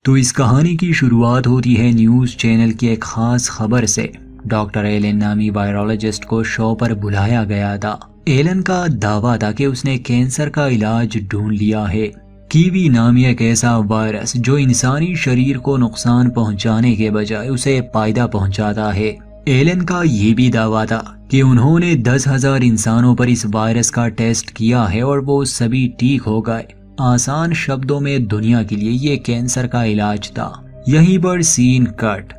तो इस कहानी की शुरुआत होती है न्यूज़ चैनल की एक खास खबर से। डॉक्टर एलन नामी वायरोलॉजिस्ट को शो पर बुलाया गया था। एलन का दावा था कि उसने कैंसर का इलाज ढूंढ लिया है। कीवी नामी एक ऐसा वायरस जो इंसानी शरीर को नुकसान पहुंचाने के बजाय उसे फायदा पहुंचाता है। एलन का ये भी दावा था कि उन्होंने 10,000 इंसानों पर इस वायरस का टेस्ट किया है और वो सभी ठीक हो गए। आसान शब्दों में दुनिया के लिए ये कैंसर का इलाज था। यहीं पर सीन कट।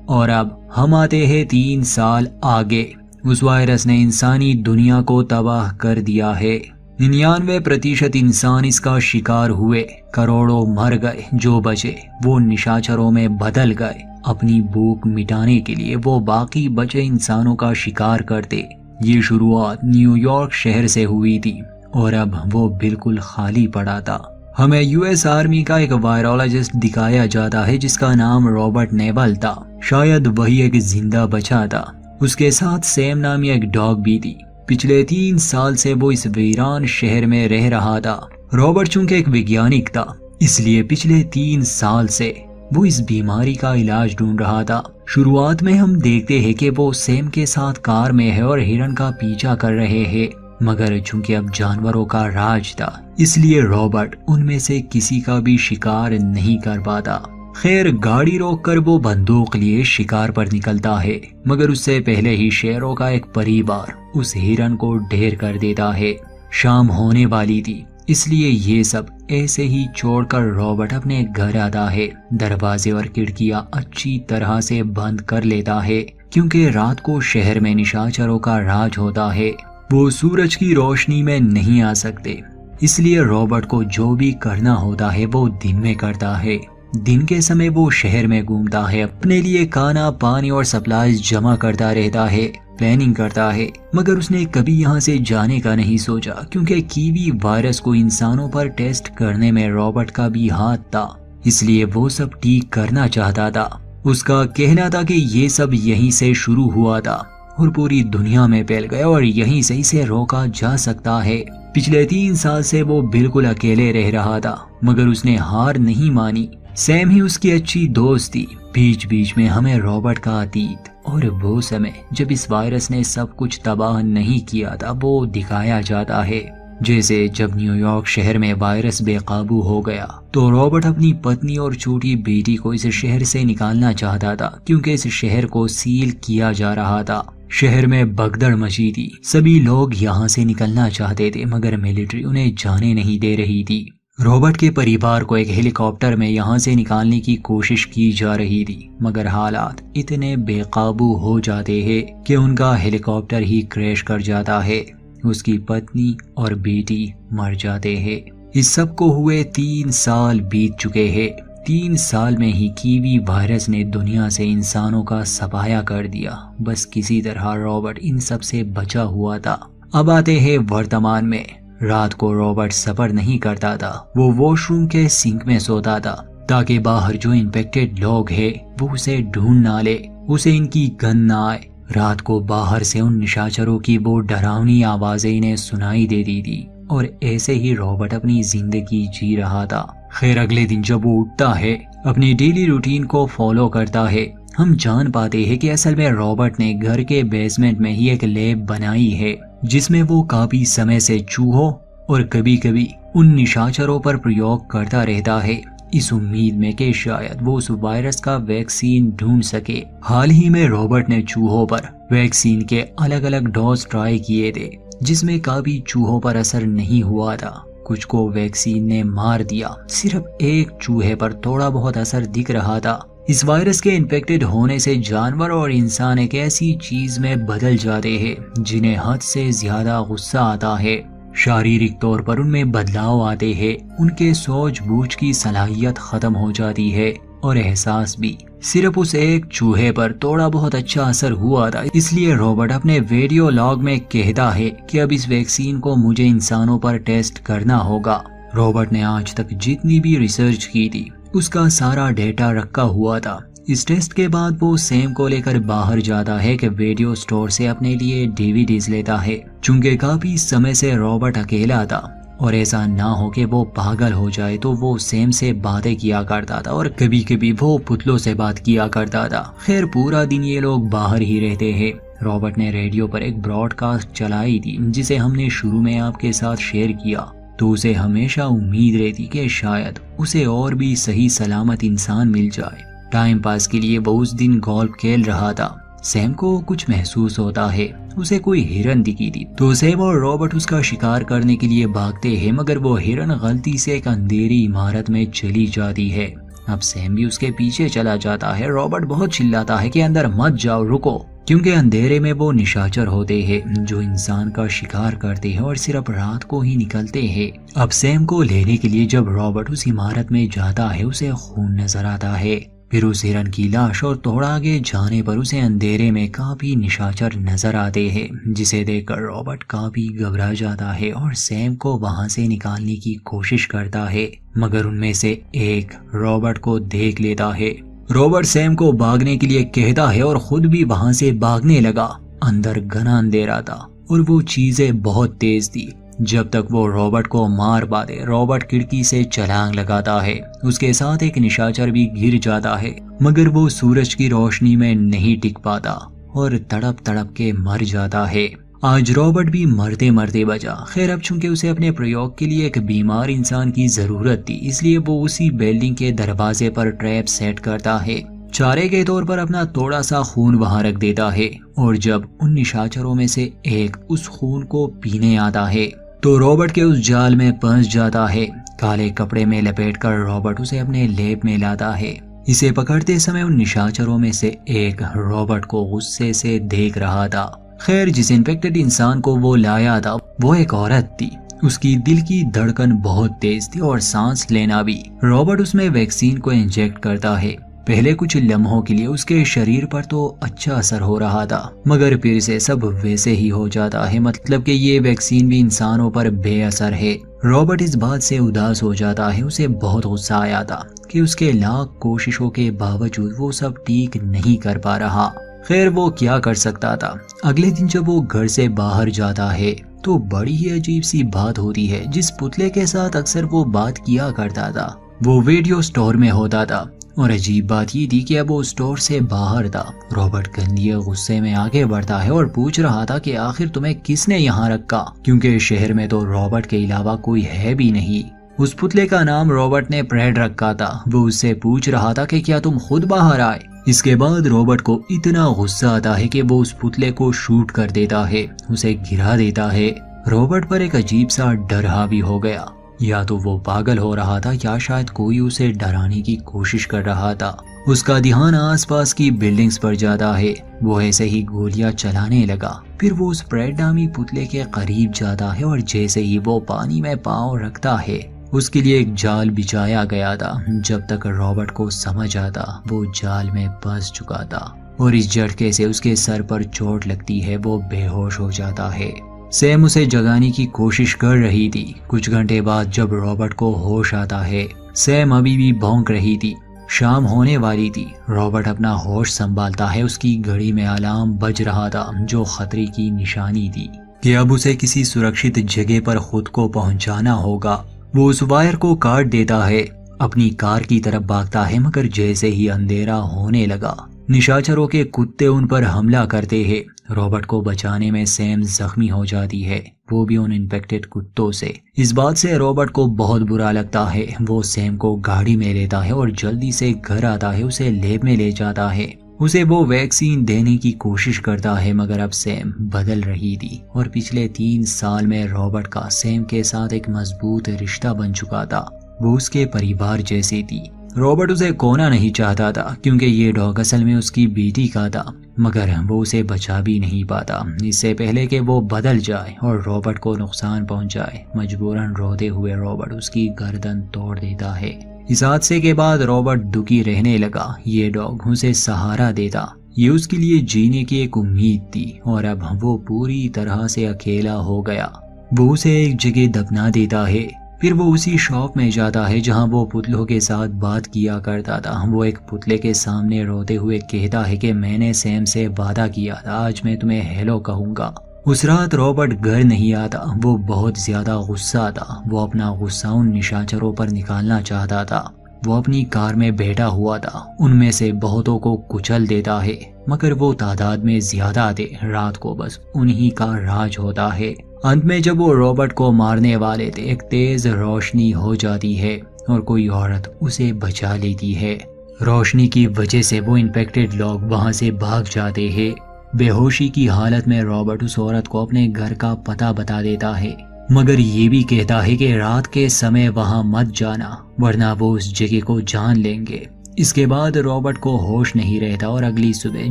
और अब हम आते हैं 3 साल आगे। उस वायरस ने इंसानी दुनिया को तबाह कर दिया है। 99% इंसान इसका शिकार हुए। करोड़ों मर गए, जो बचे वो निशाचरों में बदल गए। अपनी भूख मिटाने के लिए वो बाकी बचे इंसानों का शिकार करते। ये शुरुआत न्यूयॉर्क शहर से हुई थी और अब वो बिल्कुल खाली पड़ा था। हमें यूएस आर्मी का एक वायरोलॉजिस्ट दिखाया जाता है जिसका नाम रॉबर्ट नेवल था। शायद वही एक जिंदा बचा था। उसके साथ सैम नामी एक डॉग भी थी। पिछले 3 साल से वो इस वीरान शहर में रह रहा था। रॉबर्ट चूंकि एक वैज्ञानिक था, इसलिए पिछले 3 साल से वो इस बीमारी का इलाज ढूंढ रहा था। शुरुआत में हम देखते हैं कि वो सैम के साथ कार में है और हिरन का पीछा कर रहे हैं, मगर चूंकि अब जानवरों का राज था, इसलिए रॉबर्ट उनमें से किसी का भी शिकार नहीं कर पाता। खैर, गाड़ी रोककर वो बंदूक लिए शिकार पर निकलता है, मगर उससे पहले ही शेरों का एक परिवार उस हिरन को ढेर कर देता है। शाम होने वाली थी, इसलिए ये सब ऐसे ही छोड़कर रॉबर्ट अपने घर आता है। दरवाजे और खिड़कियां अच्छी तरह से बंद कर लेता है, क्योंकि रात को शहर में निशाचरों का राज होता है। वो सूरज की रोशनी में नहीं आ सकते, इसलिए रॉबर्ट को जो भी करना होता है वो दिन में करता है। दिन के समय वो शहर में घूमता है, अपने लिए खाना, पानी और सप्लाईज जमा करता रहता है, प्लानिंग करता है, मगर उसने कभी यहाँ से जाने का नहीं सोचा, क्योंकि कीवी वायरस को इंसानों पर टेस्ट करने में रॉबर्ट का भी हाथ था, इसलिए वो सब ठीक करना चाहता था। उसका कहना था कि ये सब यहीं से शुरू हुआ था और पूरी दुनिया में फैल गया और यहीं से इसे रोका जा सकता है। पिछले 3 साल से वो बिल्कुल अकेले रह रहा था, मगर उसने हार नहीं मानी। सैम ही उसकी अच्छी दोस्त थी। बीच बीच में हमें रॉबर्ट का अतीत और वो समय जब इस वायरस ने सब कुछ तबाह नहीं किया था वो दिखाया जाता है। जैसे जब न्यूयॉर्क शहर में वायरस बेकाबू हो गया तो रॉबर्ट अपनी पत्नी और छोटी बेटी को इस शहर से निकालना चाहता था, क्योंकि इस शहर को सील किया जा रहा था। शहर में भगदड़ मची थी, सभी लोग यहाँ से निकलना चाहते थे, मगर मिलिट्री उन्हें जाने नहीं दे रही थी। रॉबर्ट के परिवार को एक हेलीकॉप्टर में यहाँ से निकालने की कोशिश की जा रही थी, मगर हालात इतने बेकाबू हो जाते हैं कि उनका हेलीकॉप्टर ही क्रैश कर जाता है। उसकी पत्नी और बेटी मर जाते हैं। इस सब को हुए 3 साल बीत चुके हैं। 3 साल में ही कीवी वायरस ने दुनिया से इंसानों का सफाया कर दिया। बस किसी तरह रॉबर्ट इन सब से बचा हुआ था। अब आते हैं वर्तमान में। रात को रॉबर्ट सफर नहीं करता था, वो वॉशरूम के सिंक में सोता था, ताकि बाहर जो इन्फेक्टेड लोग हैं वो उसे ढूंढ ना ले, उसे इनकी गंध ना आए। रात को बाहर से उन निशाचरों की वो डरावनी आवाजें इन्हें सुनाई देती थी और ऐसे ही रॉबर्ट अपनी जिंदगी जी रहा था। खैर, अगले दिन जब वो उठता है, अपनी डेली रूटीन को फॉलो करता है, हम जान पाते हैं कि असल में रॉबर्ट ने घर के बेसमेंट में ही एक लैब बनाई है, जिसमें वो काफी समय से चूहों और कभी कभी उन निशाचरों पर प्रयोग करता रहता है, इस उम्मीद में कि शायद वो उस वायरस का वैक्सीन ढूंढ सके। हाल ही में रॉबर्ट ने चूहों पर वैक्सीन के अलग अलग डोज ट्राई किए थे, जिसमें काफी चूहों पर असर नहीं हुआ था। कुछ को वैक्सीन ने मार दिया, सिर्फ एक चूहे पर थोड़ा बहुत असर दिख रहा था। इस वायरस के इन्फेक्टेड होने से जानवर और इंसान एक ऐसी चीज में बदल जाते हैं जिन्हें हद से ज्यादा गुस्सा आता है। शारीरिक तौर पर उनमें बदलाव आते हैं, उनके सूझबूझ की सलाहियत खत्म हो जाती है और एहसास भी। सिर्फ उस एक चूहे पर थोड़ा बहुत अच्छा असर हुआ था, इसलिए रॉबर्ट अपने वीडियो लॉग में कहता है कि अब इस वैक्सीन को मुझे इंसानों पर टेस्ट करना होगा। रॉबर्ट ने आज तक जितनी भी रिसर्च की थी उसका सारा डेटा रखा हुआ था। इस टेस्ट के बाद वो सैम को लेकर बाहर जाता है कि वीडियो स्टोर से अपने लिए डीवीडीज लेता है। चूंकि काफी समय से रॉबर्ट अकेला था और ऐसा ना हो कि वो पागल हो जाए, तो वो सैम से बातें किया करता था और कभी कभी वो पुतलों से बात किया करता था। खैर, पूरा दिन ये लोग बाहर ही रहते हैं। रॉबर्ट ने रेडियो पर एक ब्रॉडकास्ट चलाई थी, जिसे हमने शुरू में आपके साथ शेयर किया, तो उसे हमेशा उम्मीद रहती कि शायद उसे और भी सही सलामत इंसान मिल जाए। टाइम पास के लिए वो उस दिन गोल्फ खेल रहा था। सैम को कुछ महसूस होता है, उसे कोई हिरन दिखी थी, तो सैम और रॉबर्ट उसका शिकार करने के लिए भागते हैं, मगर वो हिरन गलती से एक अंधेरी इमारत में चली जाती है। अब सैम भी उसके पीछे चला जाता है। रॉबर्ट बहुत चिल्लाता है कि अंदर मत जाओ, रुको, क्योंकि अंधेरे में वो निशाचर होते हैं जो इंसान का शिकार करते हैं और सिर्फ रात को ही निकलते हैं। अब सैम को लेने के लिए जब रॉबर्ट उस इमारत में जाता है, उसे खून नजर आता है। फिर उस हिरन की लाश और थोड़ा आगे जाने पर उसे अंधेरे में काफी निशाचर नजर आते हैं, जिसे देखकर रॉबर्ट काफी घबरा जाता है और सैम को वहां से निकालने की कोशिश करता है, मगर उनमें से एक रॉबर्ट को देख लेता है। रॉबर्ट सैम को भागने के लिए कहता है और खुद भी वहां से भागने लगा। अंदर घना अंधेरा था और वो चीजें बहुत तेज थी। जब तक वो रॉबर्ट को मार पाते, रॉबर्ट खिड़की से छलांग लगाता है। उसके साथ एक निशाचर भी गिर जाता है, मगर वो सूरज की रोशनी में नहीं टिक पाता और तड़प तड़प के मर जाता है। आज रॉबर्ट भी मरते मरते बचा। खैर, अब चूंकि उसे अपने प्रयोग के लिए एक बीमार इंसान की जरूरत थी, इसलिए वो उसी बिल्डिंग के दरवाजे पर ट्रैप सेट करता है। चारे के तौर पर अपना थोड़ा सा खून वहां रख देता है और जब उन निशाचरों में से एक उस खून को पीने आता है तो रॉबर्ट के उस जाल में फंस जाता है। काले कपड़े में लपेटकर रॉबर्ट उसे अपने लेप में लाता है। इसे पकड़ते समय उन निशाचरों में से एक रॉबर्ट को गुस्से से देख रहा था। खैर, जिस इन्फेक्टेड इंसान को वो लाया था वो एक औरत थी। उसकी दिल की धड़कन बहुत तेज थी और सांस लेना भी। रॉबर्ट उसमें वैक्सीन को इंजेक्ट करता है। पहले कुछ लम्हों के लिए उसके शरीर पर तो अच्छा असर हो रहा था, मगर फिर से सब वैसे ही हो जाता है। मतलब कि ये वैक्सीन भी इंसानों पर बेअसर है। रॉबर्ट इस बात से उदास हो जाता है। उसे बहुत गुस्सा आया था कि उसके लाख कोशिशों के बावजूद वो सब ठीक नहीं कर पा रहा। खैर, वो क्या कर सकता था। अगले दिन जब वो घर से बाहर जाता है तो बड़ी ही अजीब सी बात होती है। जिस पुतले के साथ अक्सर वो बात किया करता था वो वीडियो स्टोर में होता था और अजीब बात ये थी कि अब वो स्टोर से बाहर था। रॉबर्ट गंदे गुस्से में आगे बढ़ता है और पूछ रहा था कि आखिर तुम्हें किसने यहाँ रखा, क्योंकि शहर में तो रॉबर्ट के अलावा कोई है भी नहीं। उस पुतले का नाम रॉबर्ट ने फ्रेड रखा था। वो उससे पूछ रहा था कि क्या तुम खुद बाहर आए। इसके बाद रॉबर्ट को इतना गुस्सा आता है कि वो उस पुतले को शूट कर देता है, उसे गिरा देता है। रॉबर्ट पर एक अजीब सा डर हावी हो गया। या तो वो पागल हो रहा था या शायद कोई उसे डराने की कोशिश कर रहा था। उसका ध्यान आसपास की बिल्डिंग्स पर जाता है। वो ऐसे ही गोलियां चलाने लगा। फिर वो उस फ्रेड नामी पुतले के करीब जाता है और जैसे ही वो पानी में पाँव रखता है उसके लिए एक जाल बिछाया गया था। जब तक रॉबर्ट को समझ आता वो जाल में फंस चुका था और इस झटके से उसके सर पर चोट लगती है। वो बेहोश हो जाता है। सैम उसे जगाने की कोशिश कर रही थी। कुछ घंटे बाद जब रॉबर्ट को होश आता है, सैम अभी भी भौंक रही थी। शाम होने वाली थी। रॉबर्ट अपना होश संभालता है। उसकी घड़ी में अलार्म बज रहा था जो खतरे की निशानी थी कि अब उसे किसी सुरक्षित जगह पर खुद को पहुंचाना होगा। वो उस वायर को काट देता है, अपनी कार की तरफ भागता है, मगर जैसे ही अंधेरा होने लगा निशाचरों के कुत्ते उन पर हमला करते हैं। रॉबर्ट को बचाने में सैम जख्मी हो जाती है, वो भी उन इन्फेक्टेड कुत्तों से। इस बात से रॉबर्ट को बहुत बुरा लगता है। वो सैम को गाड़ी में लेता है और जल्दी से घर आता है, उसे लैब में ले जाता है। उसे वो वैक्सीन देने की कोशिश करता है, मगर अब सैम बदल रही थी और पिछले 3 साल में रॉबर्ट का सैम के साथ एक मजबूत रिश्ता बन चुका था। वो उसके परिवार जैसी थी। रॉबर्ट उसे खोना नहीं चाहता था क्योंकि ये डॉग असल में उसकी बेटी का था, मगर वो उसे बचा भी नहीं पाता। इससे पहले कि वो बदल जाए और रॉबर्ट को नुकसान पहुंचाए, मजबूरन रोते हुए रॉबर्ट उसकी गर्दन तोड़ देता है। इस हादसे के बाद रॉबर्ट दुखी रहने लगा। ये डॉग उसे सहारा देता, ये उसके लिए जीने की एक उम्मीद थी और अब वो पूरी तरह से अकेला हो गया। वो उसे एक जगह दफना देता है। फिर वो उसी शॉप में जाता है जहां वो पुतलों के साथ बात किया करता था। वो एक पुतले के सामने रोते हुए कहता है कि मैंने सैम से वादा किया था, आज मैं तुम्हें हेलो कहूंगा। उस रात रॉबर्ट घर नहीं आता। वो बहुत ज्यादा गुस्सा था। वो अपना गुस्सा उन निशाचरों पर निकालना चाहता था। वो अपनी कार में बैठा हुआ था, उनमें से बहुतों को कुचल देता है, मगर वो तादाद में ज्यादा थे। रात को बस उन्हीं का राज होता है। अंत में जब वो रॉबर्ट को मारने वाले थे, एक तेज रोशनी हो जाती है और कोई औरत उसे बचा लेती है। रोशनी की वजह से वो इन्फेक्टेड लोग वहां से भाग जाते हैं। बेहोशी की हालत में रॉबर्ट उस औरत को अपने घर का पता बता देता है, मगर ये भी कहता है कि रात के समय वहां मत जाना वरना वो उस जगह को जान लेंगे। इसके बाद रॉबर्ट को होश नहीं रहता और अगली सुबह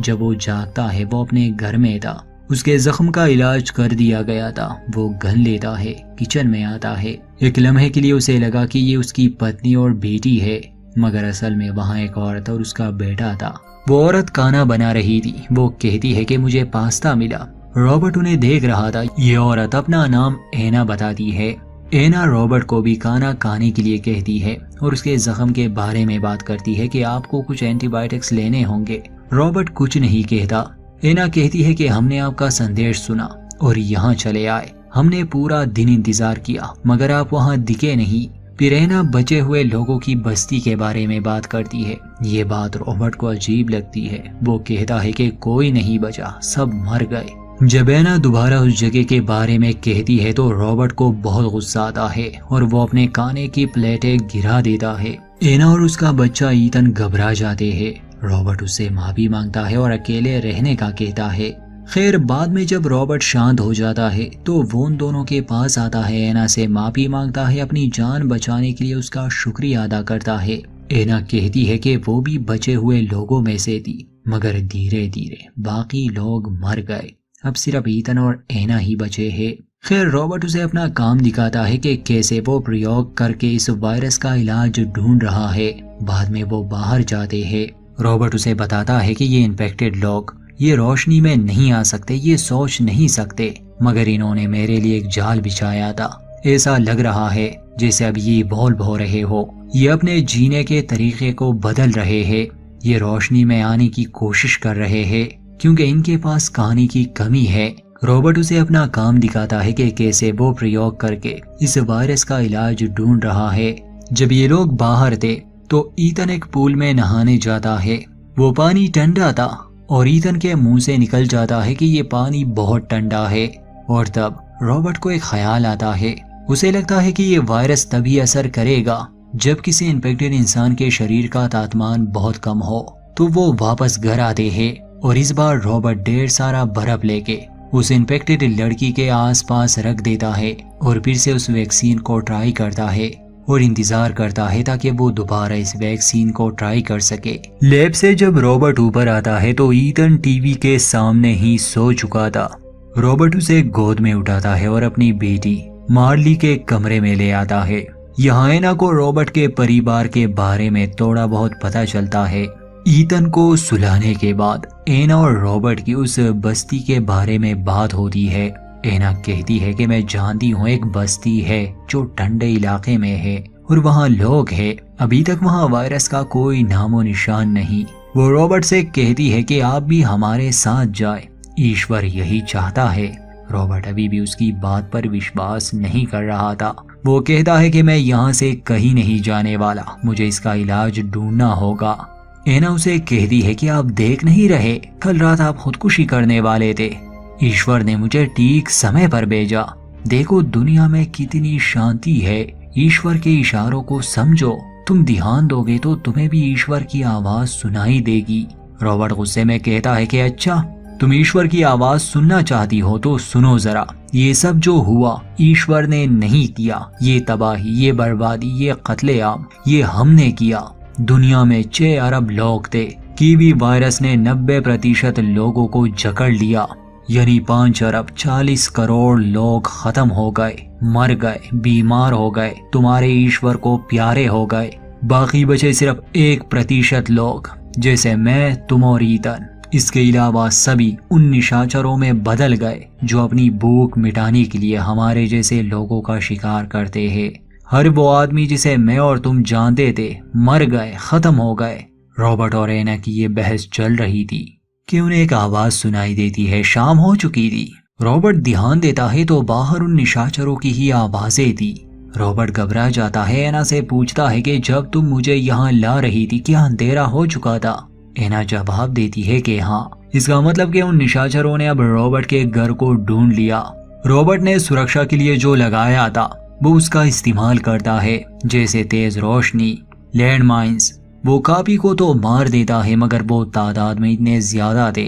जब वो जागता है वो अपने घर में था। उसके जख्म का इलाज कर दिया गया था। वो गन लेता है, किचन में आता है। एक लम्हे के लिए उसे लगा कि ये उसकी पत्नी और बेटी है, मगर असल में वहाँ एक औरत और उसका बेटा था। वो औरत खाना बना रही थी। वो कहती है कि मुझे पास्ता मिला। रॉबर्ट उन्हें देख रहा था। ये औरत अपना नाम एना बताती है। एना रॉबर्ट को भी खाना खाने के लिए कहती है और उसके जख्म के बारे में बात करती है कि आपको कुछ एंटीबायोटिक्स लेने होंगे। रॉबर्ट कुछ नहीं कहता। एना कहती है कि हमने आपका संदेश सुना और यहाँ चले आए। हमने पूरा दिन इंतजार किया मगर आप वहाँ दिखे नहीं। फिर एना बचे हुए लोगों की बस्ती के बारे में बात करती है। ये बात रॉबर्ट को अजीब लगती है। वो कहता है कि कोई नहीं बचा, सब मर गए। जब एना दोबारा उस जगह के बारे में कहती है तो रॉबर्ट को बहुत गुस्सा आता है और वो अपने खाने की प्लेटें गिरा देता है। एना और उसका बच्चा ईथन घबरा जाते हैं। रॉबर्ट उससे माफी मांगता है और अकेले रहने का कहता है। खैर बाद में जब रॉबर्ट शांत हो जाता है तो वो उन दोनों के पास आता है, एना से माफी मांगता है, अपनी जान बचाने के लिए उसका शुक्रिया अदा करता है। एना कहती है कि वो भी बचे हुए लोगों में से थी मगर धीरे धीरे बाकी लोग मर गए। अब सिर्फ ईथन और एना ही बचे हैं। खैर रॉबर्ट उसे अपना काम दिखाता है कि कैसे वो प्रयोग करके इस वायरस का इलाज ढूंढ रहा है। बाद में वो बाहर जाते हैं। रॉबर्ट उसे बताता है कि ये इन्फेक्टेड लोग ये रोशनी में नहीं आ सकते, ये सोच नहीं सकते, मगर इन्होंने मेरे लिए एक जाल बिछाया था। ऐसा लग रहा है जैसे अब ये इवॉल्व हो रहे हो। ये अपने जीने के तरीके को बदल रहे हैं। ये रोशनी में आने की कोशिश कर रहे हैं क्योंकि इनके पास कहानी की कमी है। रॉबर्ट उसे अपना काम दिखाता है कि कैसे वो प्रयोग करके इस वायरस का इलाज ढूंढ रहा है। जब ये लोग बाहर थे तो ईथन एक पूल में नहाने जाता है। वो पानी ठंडा था और ईथन के मुंह से निकल जाता है कि ये पानी बहुत ठंडा है। और तब रॉबर्ट को एक ख्याल आता है। उसे लगता है कि ये वायरस तभी असर करेगा जब किसी इन्फेक्टेड इंसान के शरीर का तापमान बहुत कम हो। तो वो वापस घर आते हैं और इस बार रॉबर्ट ढेर सारा बर्फ लेके उस इन्फेक्टेड लड़की के आसपास रख देता है और फिर से उस वैक्सीन को ट्राई करता है और इंतजार करता है ताकि वो दोबारा इस वैक्सीन को ट्राई कर सके। लैब से जब रॉबर्ट ऊपर आता है तो ईथन टीवी के सामने ही सो चुका था। रॉबर्ट उसे गोद में उठाता है और अपनी बेटी मार्ली के कमरे में ले आता है। यहाँ एना को रॉबर्ट के परिवार के बारे में थोड़ा बहुत पता चलता है। ईथन को सुलाने के बाद एना और रॉबर्ट की उस बस्ती के बारे में बात होती है। एना कहती है कि मैं जानती हूँ एक बस्ती है जो ठंडे इलाके में है और वहाँ लोग हैं। अभी तक वहाँ वायरस का कोई नामो निशान नहीं। वो रॉबर्ट से कहती है कि आप भी हमारे साथ जाए, ईश्वर यही चाहता है। रॉबर्ट अभी भी उसकी बात पर विश्वास नहीं कर रहा था। वो कहता है कि मैं यहाँ से कहीं नहीं जाने वाला, मुझे इसका इलाज ढूंढना होगा। एना उसे कहती है कि आप देख नहीं रहे, कल रात आप खुदकुशी करने वाले थे। ईश्वर ने मुझे ठीक समय पर भेजा। देखो दुनिया में कितनी शांति है। ईश्वर के इशारों को समझो। तुम ध्यान दोगे तो तुम्हें भी ईश्वर की आवाज सुनाई देगी। रॉबर्ट गुस्से में कहता है कि अच्छा तुम ईश्वर की आवाज सुनना चाहती हो तो सुनो जरा। ये सब जो हुआ ईश्वर ने नहीं किया। ये तबाही, ये बर्बादी, ये कत्लेआम, ये हमने किया। दुनिया में 6 अरब लोग थे। कीवी वायरस ने 90% लोगों को जकड़ लिया, यानी 5 अरब 40 करोड़ लोग खत्म हो गए, मर गए, बीमार हो गए, तुम्हारे ईश्वर को प्यारे हो गए। बाकी बचे सिर्फ 1% लोग, जैसे मैं, तुम और ईथन। इसके अलावा सभी उन निशाचरों में बदल गए जो अपनी भूख मिटाने के लिए हमारे जैसे लोगों का शिकार करते हैं। हर वो आदमी जिसे मैं और तुम जानते थे मर गए, खत्म हो गए। रॉबर्ट और एना की ये बहस चल रही थी कि उन्हें एक आवाज सुनाई देती है। शाम हो चुकी थी। रॉबर्ट ध्यान देता है तो बाहर उन निशाचरों की ही आवाजें थी। रॉबर्ट घबरा जाता है। एना से पूछता है कि जब तुम मुझे यहाँ ला रही थी क्या अंधेरा हो चुका था? एना जवाब देती है कि हाँ। इसका मतलब कि उन निशाचरों ने अब रॉबर्ट के घर को ढूंढ लिया। रॉबर्ट ने सुरक्षा के लिए जो लगाया था वो उसका इस्तेमाल करता है, जैसे तेज रोशनी, लैंडमाइंस। वो काफी को तो मार देता है मगर वो तादाद में इतने ज्यादा थे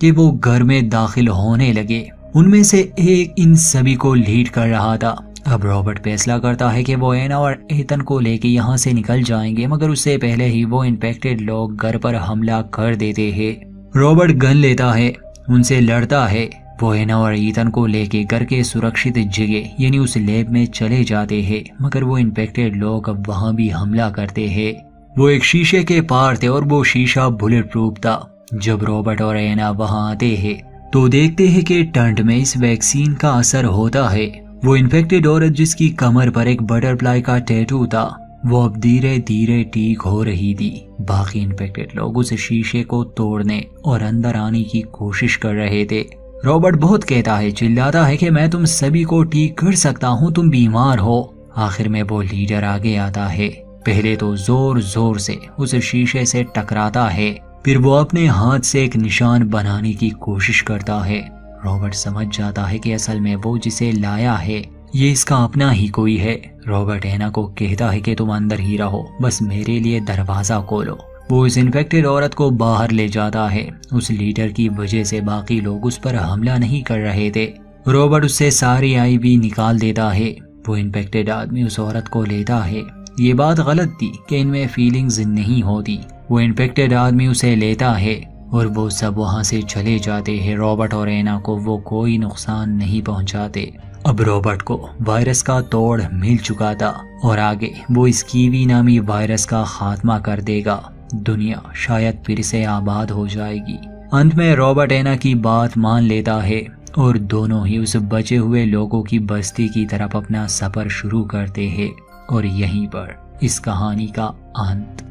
कि वो घर में दाखिल होने लगे। उनमें से एक इन सभी को लीड कर रहा था। अब रॉबर्ट फैसला करता है कि वो एना और ईथन को लेके यहाँ से निकल जाएंगे, मगर उससे पहले ही वो इन्फेक्टेड लोग घर पर हमला कर देते हैं। रॉबर्ट गन लेता है, उनसे लड़ता है। वो एना और ईथन को लेके घर के सुरक्षित जगह यानी उस लैब में चले जाते हैं, मगर वो इन्फेक्टेड लोग अब वहाँ भी हमला करते हैं। वो एक शीशे के पार थे और वो शीशा बुलेट प्रूफ था। जब रॉबर्ट और एना वहां आते हैं तो देखते हैं कि टंट में इस वैक्सीन का असर होता है। वो इन्फेक्टेड औरत जिसकी कमर पर एक बटरफ्लाई का टैटू था वो अब धीरे धीरे ठीक हो रही थी। बाकी इन्फेक्टेड लोग उस शीशे को तोड़ने और अंदर आने की कोशिश कर रहे थे। रॉबर्ट बहुत कहता है, चिल्लाता है कि मैं तुम सभी को ठीक कर सकता हूँ, तुम बीमार हो। आखिर में वो लीडर आगे आता है। पहले तो जोर जोर से उस शीशे से टकराता है, फिर वो अपने हाथ से एक निशान बनाने की कोशिश करता है। रॉबर्ट समझ जाता है कि असल में वो जिसे लाया है ये इसका अपना ही कोई है। रॉबर्ट एना को कहता है कि तुम अंदर ही रहो, बस मेरे लिए दरवाजा खोलो। वो इस इन्फेक्टेड औरत को बाहर ले जाता है। उस लीडर की वजह से बाकी लोग उस पर हमला नहीं कर रहे थे। रॉबर्ट उससे सारी आईवी निकाल देता है। वो इन्फेक्टेड आदमी उस औरत को लेता है। ये बात गलत थी कि इनमें फीलिंग्स नहीं होती। वो इन्फेक्टेड आदमी उसे लेता है और वो सब वहां से चले जाते हैं। रॉबर्ट और एना को वो कोई नुकसान नहीं पहुंचाते। अब रॉबर्ट को वायरस का तोड़ मिल चुका था और आगे वो इस कीवी नामी वायरस का खात्मा कर देगा। दुनिया शायद फिर से आबाद हो जाएगी। अंत में रॉबर्ट एना की बात मान लेता है और दोनों ही उस बचे हुए लोगों की बस्ती की तरफ अपना सफर शुरू करते हैं। और यहीं पर इस कहानी का अंत।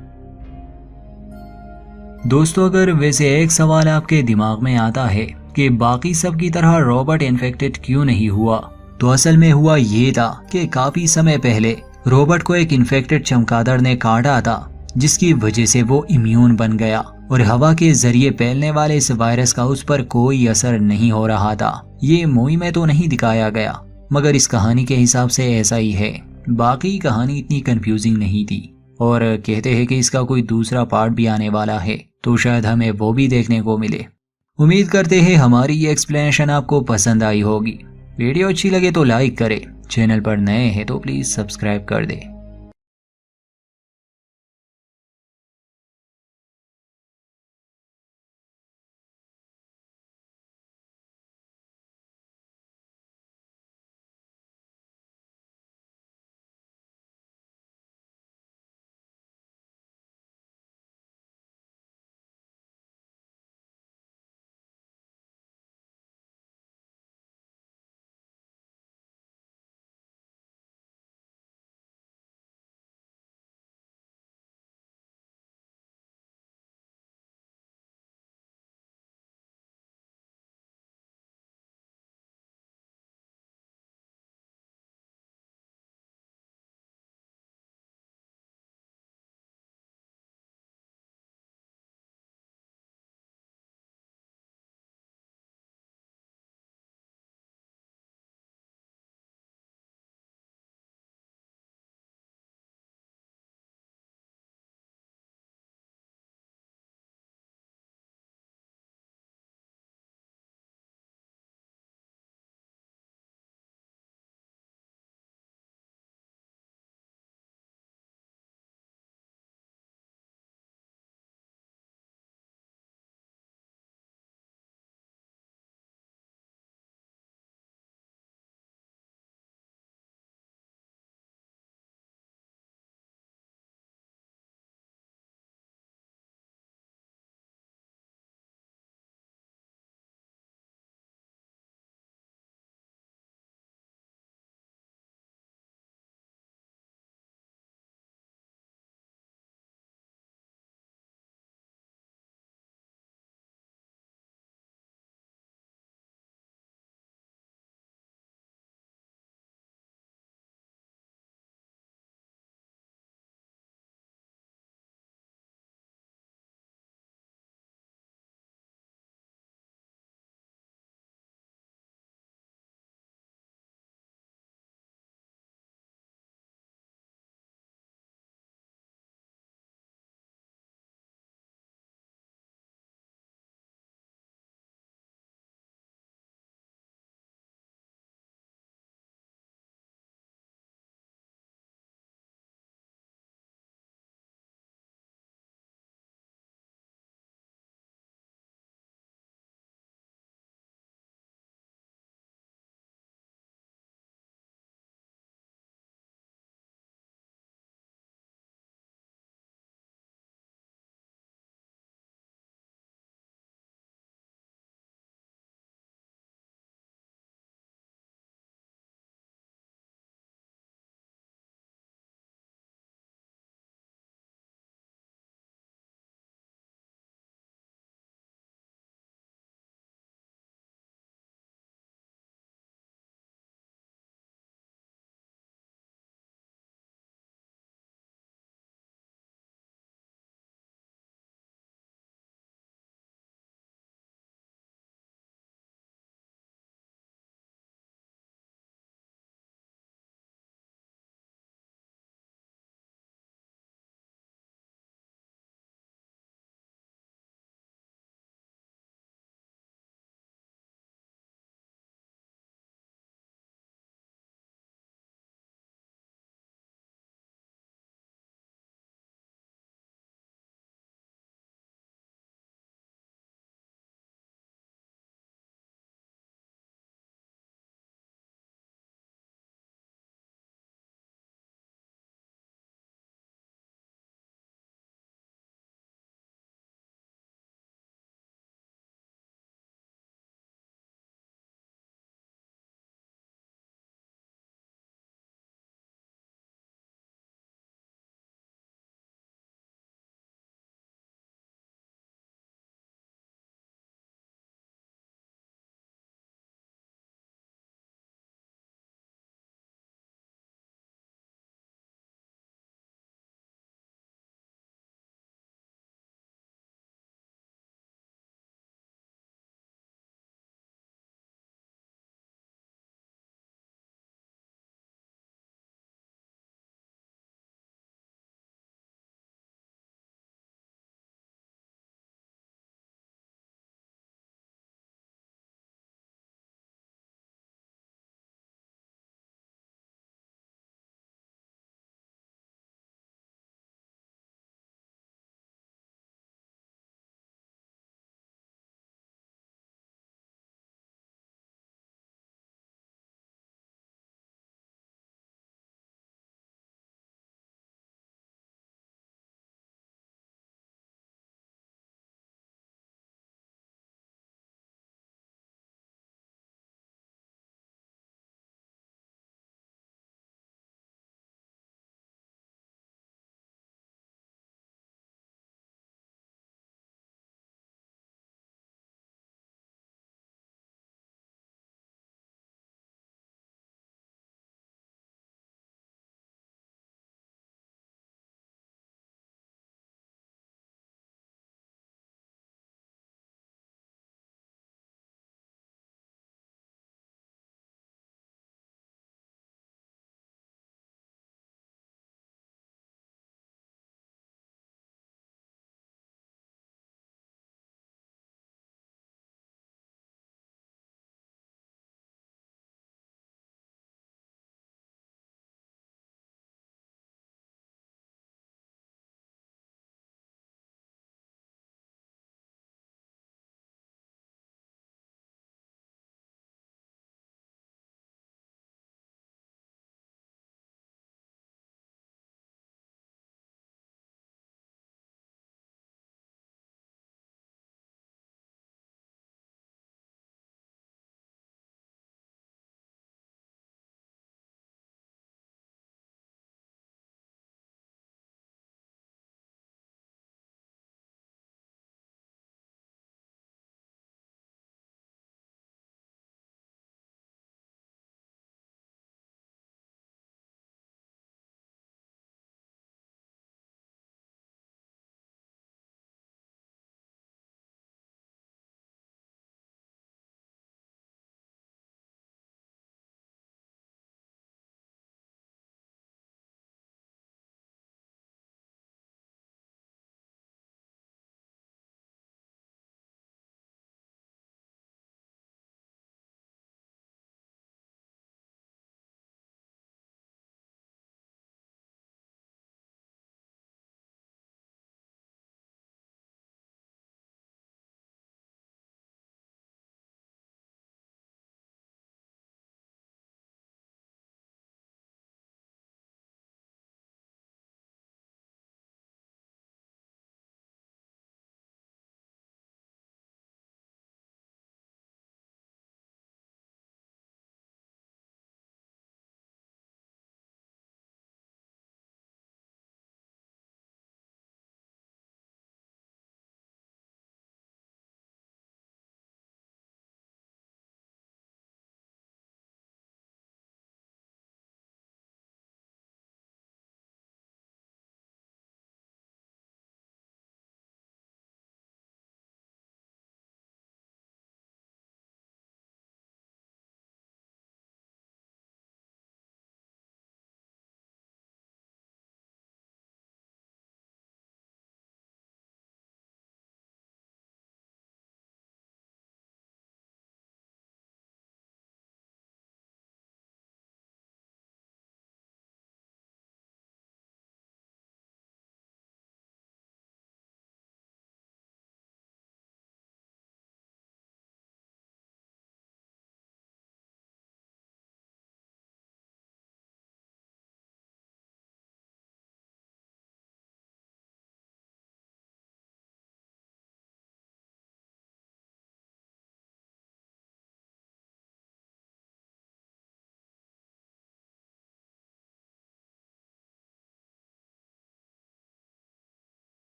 दोस्तों, अगर वैसे एक सवाल आपके दिमाग में आता है कि बाकी सब की तरह रॉबर्ट इन्फेक्टेड क्यों नहीं हुआ, तो असल में हुआ ये था कि काफी समय पहले रॉबर्ट को एक इन्फेक्टेड चमगादड़ ने काटा था, जिसकी वजह से वो इम्यून बन गया और हवा के जरिए फैलने वाले इस वायरस का उस पर कोई असर नहीं हो रहा था। ये मूवी में तो नहीं दिखाया गया, मगर इस कहानी के हिसाब से ऐसा ही है। बाकी कहानी इतनी कंफ्यूजिंग नहीं थी और कहते हैं कि इसका कोई दूसरा पार्ट भी आने वाला है, तो शायद हमें वो भी देखने को मिले। उम्मीद करते हैं हमारी ये एक्सप्लेनेशन आपको पसंद आई होगी। वीडियो अच्छी लगे तो लाइक करें, चैनल पर नए हैं तो प्लीज सब्सक्राइब कर दें।